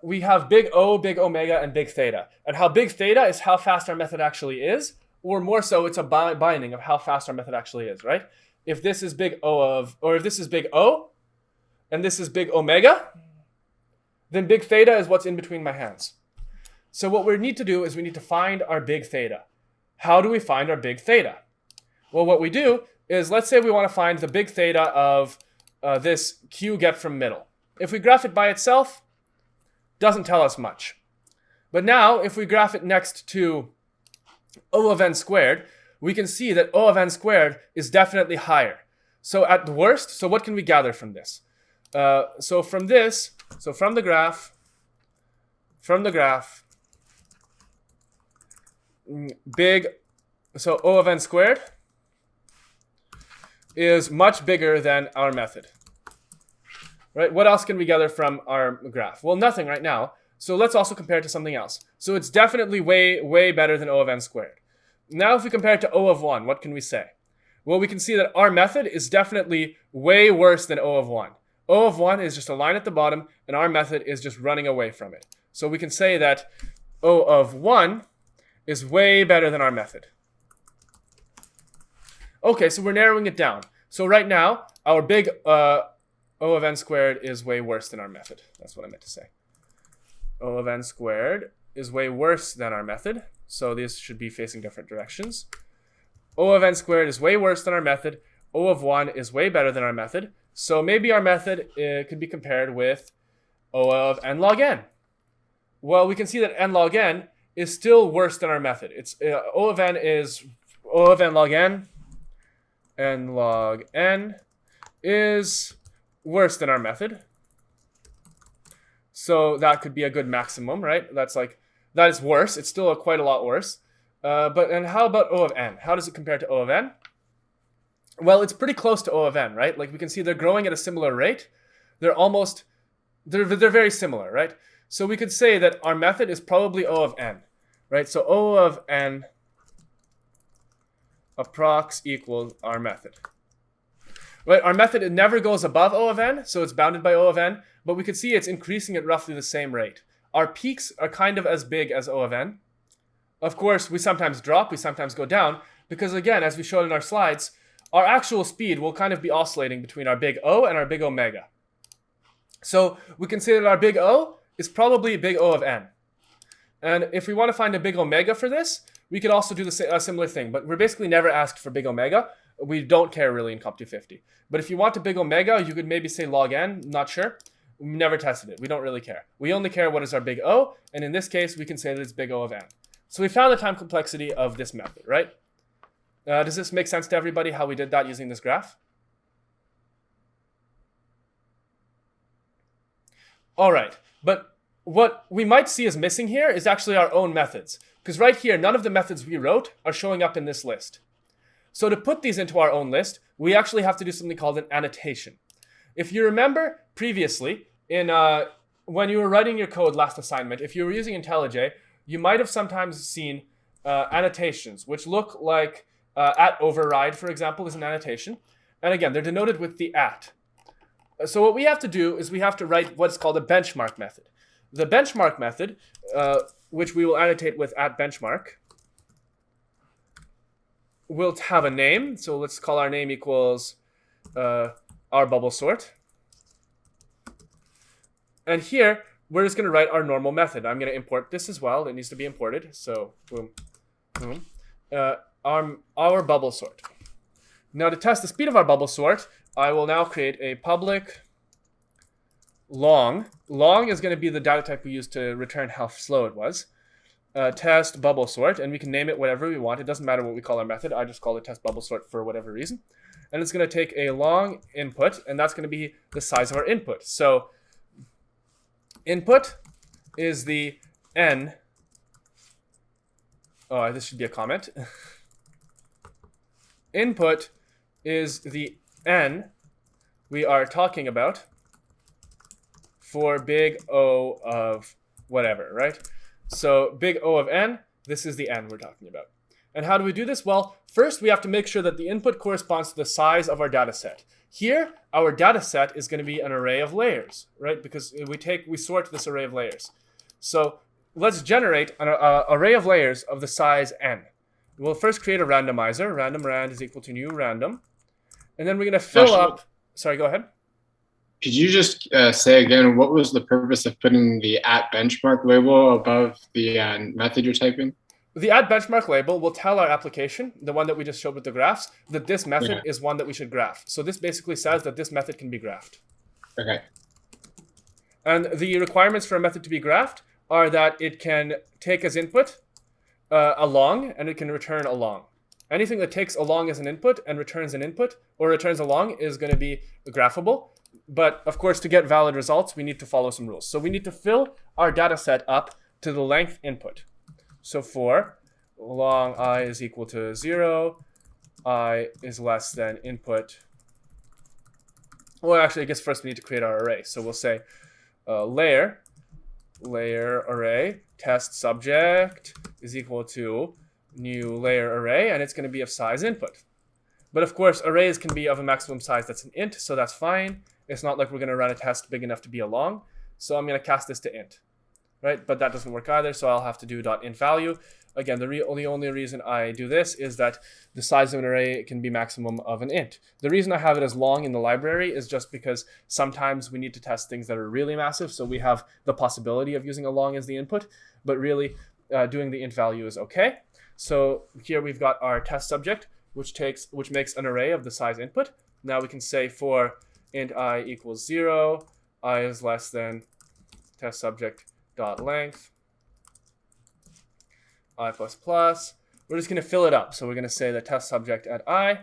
we have big O, big omega, and big theta. And how big theta is how fast our method actually is, or more so, it's a binding of how fast our method actually is, right? If this is big O of, or if this is big O, and this is big omega, then big theta is what's in between my hands. So what we need to do is we need to find our big theta. How do we find our big theta? Well, what we do is, let's say we want to find the big theta of this Q get from middle. If we graph it by itself, doesn't tell us much. But now, if we graph it next to O of n squared, we can see that O of n squared is definitely higher. So at the worst, so what can we gather from this? So from the graph, so O of n squared is much bigger than our method. Right? What else can we gather from our graph? Well, nothing right now. So let's also compare it to something else. So it's definitely way, way better than O of n squared. Now if we compare it to O of 1, what can we say? Well, we can see that our method is definitely way worse than O of 1. O of 1 is just a line at the bottom, and our method is just running away from it. So we can say that O of 1 is way better than our method. Okay, so we're narrowing it down. So right now, our big O of n squared is way worse than our method. That's what I meant to say. O of n squared is way worse than our method. So these should be facing different directions. O of n squared is way worse than our method. O of 1 is way better than our method. So maybe our method could be compared with O of n log n. Well, we can see that n log n is still worse than our method. It's O of n is O of n log n. N log n is worse than our method. So that could be a good maximum, right? That is worse. It's still quite a lot worse. And how about O of n? How does it compare to O of n? Well, it's pretty close to O of n, right? Like we can see they're growing at a similar rate. They're very similar, right? So we could say that our method is probably O of n, right? So O of n approx equals our method. Right? Our method, it never goes above O of n, so it's bounded by O of n, but we could see it's increasing at roughly the same rate. Our peaks are kind of as big as O of n. Of course, we sometimes drop, we sometimes go down, because again, as we showed in our slides, our actual speed will kind of be oscillating between our big O and our big omega. So we can say that our big O is probably big O of n. And if we want to find a big omega for this, we could also do a similar thing, but we're basically never asked for big omega. We don't care really in Comp 250. But if you want a big omega, you could maybe say log n, not sure. We never tested it. We don't really care. We only care what is our big O, and in this case, we can say that it's big O of n. So we found the time complexity of this method, right? Does this make sense to everybody, how we did that using this graph? All right, but what we might see as missing here is actually our own methods. Because right here, none of the methods we wrote are showing up in this list. So to put these into our own list, we actually have to do something called an annotation. If you remember previously, when you were writing your code last assignment, if you were using IntelliJ, you might have sometimes seen annotations, which look like at override, for example, is an annotation. And again, they're denoted with the at. So what we have to do is we have to write what's called a benchmark method. The benchmark method, which we will annotate with at benchmark, will have a name. So let's call our name equals our bubble sort. And here, we're just going to write our normal method. I'm going to import this as well. It needs to be imported. So boom, boom. Our bubble sort. Now to test the speed of our bubble sort, I will now create a public long. Long is going to be the data type we use to return how slow it was. Test bubble sort, and we can name it whatever we want. It doesn't matter what we call our method. I just call it test bubble sort for whatever reason. And it's going to take a long input, and that's going to be the size of our input. So input is the n. Oh, this should be a comment. Input is the n we are talking about for big O of whatever, right? So big O of n, this is the n we're talking about. And how do we do this? Well, first we have to make sure that the input corresponds to the size of our data set. Here, our data set is going to be an array of layers, right? Because we sort this array of layers. So let's generate an array of layers of the size n. We'll first create a randomizer. Random rand is equal to new random. And then we're going to fill up. Sorry, go ahead. Could you just say again, what was the purpose of putting the at benchmark label above the method you're typing? The at benchmark label will tell our application, the one that we just showed with the graphs, that this method is one that we should graph. So this basically says that this method can be graphed. Okay. And the requirements for a method to be graphed are that it can take as input a long, and it can return a long. Anything that takes a long as an input and returns an input or returns a long is going to be graphable. But of course, to get valid results, we need to follow some rules. So we need to fill our data set up to the length input. So for long I is equal to 0, I is less than input. Well, actually, I guess first we need to create our array. So we'll say layer array test subject is equal to new layer array, and it's going to be of size input. But of course, arrays can be of a maximum size that's an int, so that's fine. It's not like we're going to run a test big enough to be a long. So I'm going to cast this to int, right? But that doesn't work either, so I'll have to do .int value. Again, the only reason I do this is that the size of an array can be maximum of an int. The reason I have it as long in the library is just because sometimes we need to test things that are really massive, so we have the possibility of using a long as the input, but really doing the int value is okay. So here we've got our test subject, which makes an array of the size input. Now we can say for int I equals 0, I is less than test subject dot length I plus plus. We're just going to fill it up. So we're going to say that test subject at I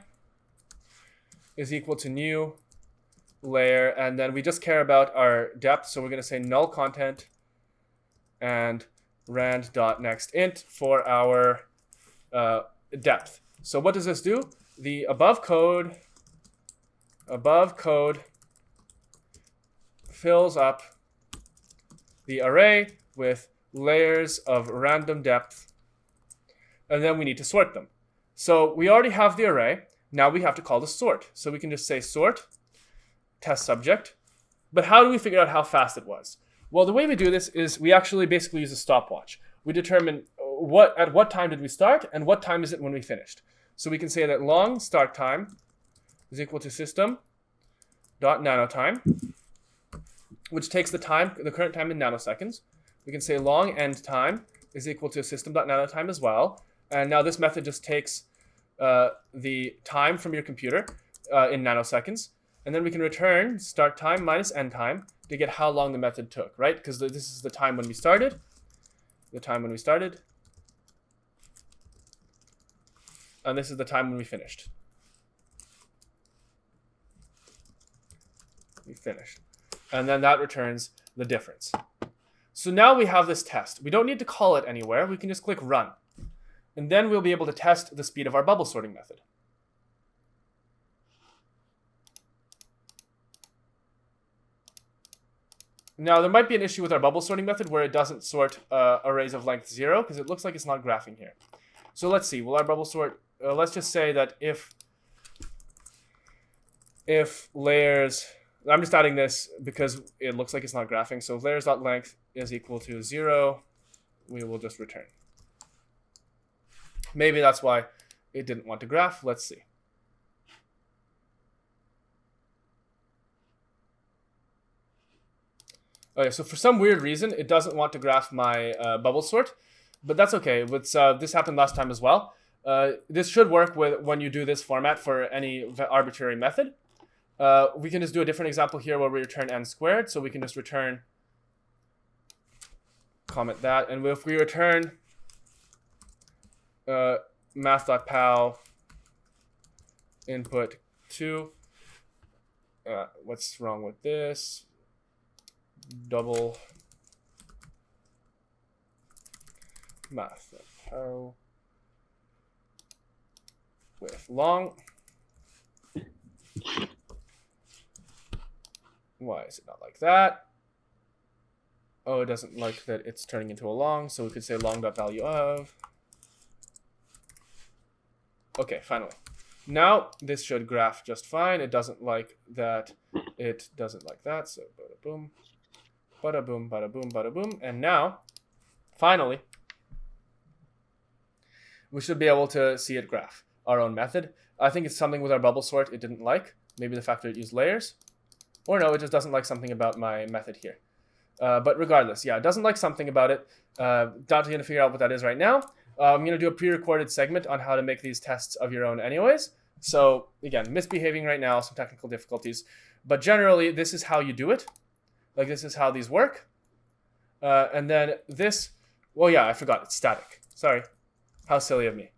is equal to new layer, and then we just care about our depth. So we're going to say null content and rand.nextInt for our depth. So what does this do? The above code fills up the array with layers of random depth, and then we need to sort them. So we already have the array. Now we have to call the sort. So we can just say sort test subject. But how do we figure out how fast it was? Well, the way we do this is we actually basically use a stopwatch. We determine at what time did we start and what time is it when we finished. So we can say that long start time is equal to system.nanotime, which takes the current time in nanoseconds. We can say long end time is equal to system.nanotime as well. And now this method just takes the time from your computer in nanoseconds. And then we can return start time minus end time to get how long the method took, right? Because this is the time when we started. And this is the time when we finished. And then that returns the difference. So now we have this test. We don't need to call it anywhere. We can just click run. And then we'll be able to test the speed of our bubble sorting method. Now, there might be an issue with our bubble sorting method where it doesn't sort arrays of length 0 because it looks like it's not graphing here. So let's see. Will our bubble sort... let's just say that if layers... I'm just adding this because it looks like it's not graphing. So if layers.length is equal to 0, we will just return. Maybe that's why it didn't want to graph. Let's see. Okay, so for some weird reason, it doesn't want to graph my bubble sort, but that's okay. This happened last time as well. This should work when you do this format for any arbitrary method. We can just do a different example here where we return n squared. So we can just return, comment that, and if we return math.pow input 2, what's wrong with this? Double math.pow with long. Why is it not like that? Oh, it doesn't like that it's turning into a long, so we could say long.value of. Okay, finally. Now this should graph just fine. It doesn't like that. It doesn't like that. So bada boom, bada boom, bada boom, bada boom. And now, finally, we should be able to see it graph our own method. I think it's something with our bubble sort it didn't like. Maybe the fact that it used layers. Or no, it just doesn't like something about my method here. But regardless, yeah, it doesn't like something about it. Not going to figure out what that is right now. I'm going to do a pre-recorded segment on how to make these tests of your own anyways. So again, misbehaving right now, some technical difficulties. But generally, this is how you do it. Like this is how these work. And then this, well, yeah, I forgot. It's static. Sorry. How silly of me.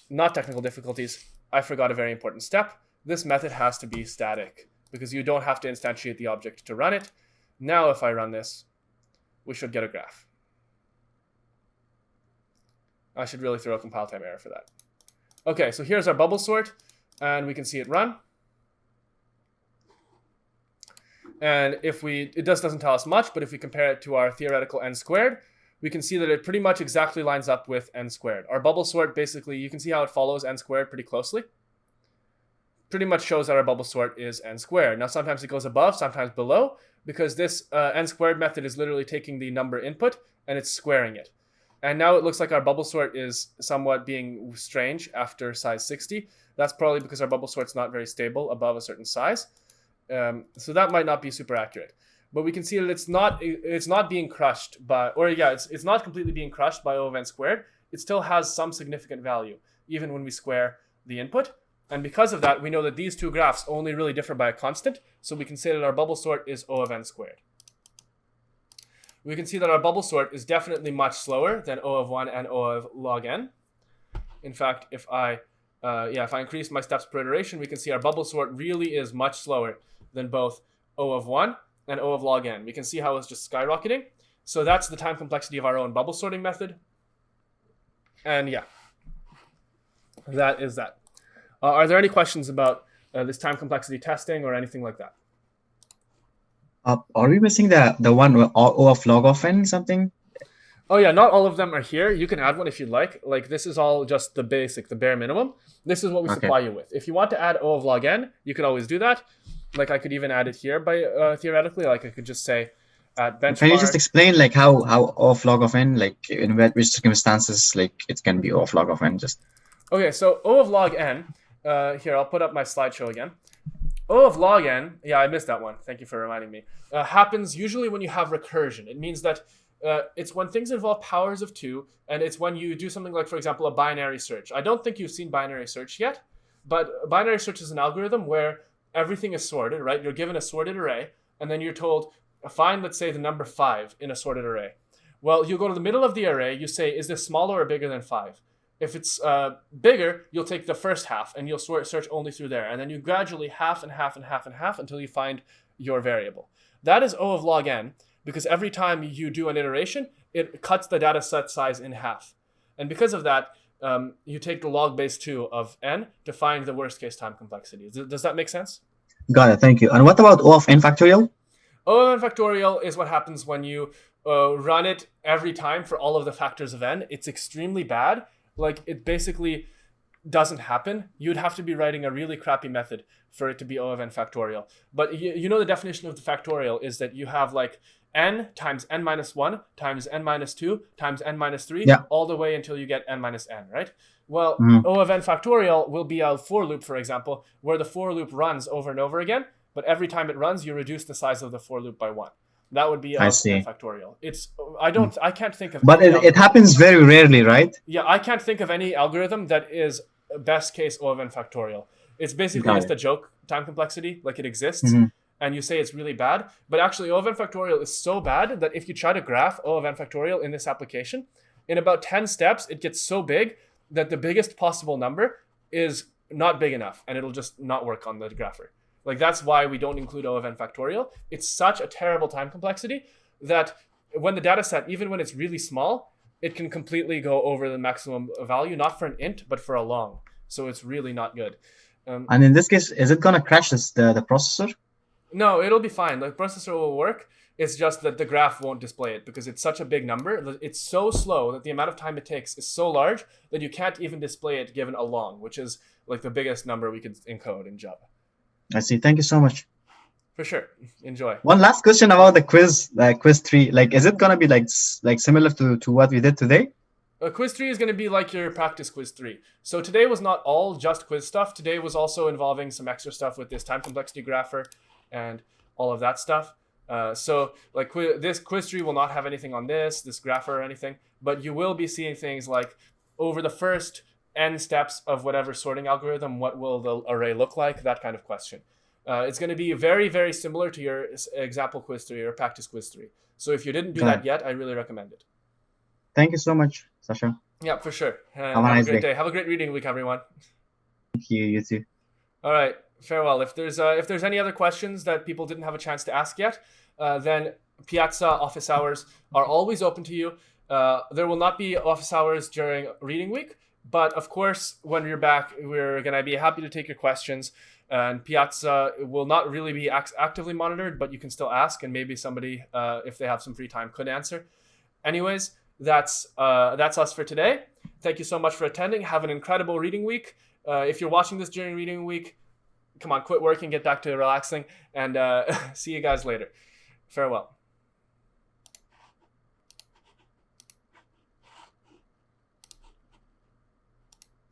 Not technical difficulties. I forgot a very important step. This method has to be static because you don't have to instantiate the object to run it. Now, if I run this, we should get a graph. I should really throw a compile time error for that. Okay, so here's our bubble sort, and we can see it run. And if it doesn't tell us much, but if we compare it to our theoretical n squared, we can see that it pretty much exactly lines up with n squared. Our bubble sort basically, you can see how it follows n squared pretty closely. Pretty much shows that our bubble sort is n squared. Now, sometimes it goes above, sometimes below, because this n squared method is literally taking the number input and it's squaring it. And now it looks like our bubble sort is somewhat being strange after size 60. That's probably because our bubble sort's not very stable above a certain size. So that might not be super accurate. But we can see that it's not being crushed by, or yeah, it's not completely being crushed by O of n squared. It still has some significant value, even when we square the input. And because of that, we know that these two graphs only really differ by a constant. So we can say that our bubble sort is O of n squared. We can see that our bubble sort is definitely much slower than O of 1 and O of log n. In fact, if I increase my steps per iteration, we can see our bubble sort really is much slower than both O of 1 and O of log n. We can see how it's just skyrocketing. So that's the time complexity of our own bubble sorting method. And yeah, that is that. Are there any questions about this time complexity testing or anything like that? Are we missing the one O of log of n something? Oh yeah, not all of them are here. You can add one if you'd like. Like this is all just the basic, the bare minimum. This is what we supply you with. If you want to add O of log n, you can always do that. Like I could even add it here by theoretically. Like I could just say at benchmark. Can you just explain like how O of log of n, like in which circumstances like it can be O of log of n? Just okay. So O of log n. Here I'll put up my slideshow again. O of log n. Yeah, I missed that one. Thank you for reminding me. Happens usually when you have recursion. It means that it's when things involve powers of 2, and it's when you do something like, for example, a binary search. I don't think you've seen binary search yet, but binary search is an algorithm where everything is sorted, right? You're given a sorted array, and then you're told, find, let's say, the number 5 in a sorted array. Well, you go to the middle of the array, you say, is this smaller or bigger than 5? If it's bigger, you'll take the first half, and you'll search only through there, and then you gradually half and half and half and half until you find your variable. That is O of log n, because every time you do an iteration, it cuts the data set size in half. And because of that, you take the log base 2 of n to find the worst case time complexity. Does that make sense? got it. Thank you. And what about O of n factorial? O of n factorial is what happens when you run it every time for all of the factors of n. It's extremely bad. Like it basically doesn't happen. You'd have to be writing a really crappy method for it to be O of n factorial. But you know the definition of the factorial is that you have like n times n minus 1 times n minus 2 times n minus 3 all the way until you get n minus n, right? Well, O of n factorial will be a for loop, for example, where the for loop runs over and over again, but every time it runs, you reduce the size of the for loop by 1. That would be O of n factorial. I can't think of. But it happens very rarely, right? Yeah, I can't think of any algorithm that is best case O of n factorial. It's basically just a joke time complexity, like it exists. And you say it's really bad, but actually O of n factorial is so bad that if you try to graph O of n factorial in this application, in about 10 steps, it gets so big that the biggest possible number is not big enough and it'll just not work on the grapher. Like that's why we don't include O of n factorial. It's such a terrible time complexity that when the data set, even when it's really small, it can completely go over the maximum value, not for an int, but for a long. So it's really not good. And in this case, is it going to crash the processor? No, it'll be fine. The processor will work. It's just that the graph won't display it because it's such a big number. It's so slow that the amount of time it takes is so large that you can't even display it given a long, which is like the biggest number we could encode in Java. I see. Thank you so much. For sure. Enjoy. One last question about the quiz, quiz 3. Like, is it going to be like similar to what we did today? Quiz 3 is going to be like your practice quiz 3. So today was not all just quiz stuff. Today was also involving some extra stuff with this time complexity grapher and all of that stuff. So like this quiz 3 will not have anything on this grapher or anything, but you will be seeing things like over the first n steps of whatever sorting algorithm, what will the array look like? That kind of question. It's going to be very, very similar to your example quiz 3 or practice quiz 3. So if you didn't do that yet, I really recommend it. Thank you so much, Sasha. Yeah, for sure. Have a nice great day. Have a great reading week, everyone. Thank you. You too. All right. Farewell. If there's any other questions that people didn't have a chance to ask yet, then Piazza office hours are always open to you. There will not be office hours during reading week, but of course, when we're back, we're going to be happy to take your questions. And Piazza will not really be actively monitored, but you can still ask, and maybe somebody, if they have some free time, could answer. Anyways, that's us for today. Thank you so much for attending. Have an incredible reading week. If you're watching this during reading week, come on, quit working, get back to relaxing, and see you guys later. Farewell.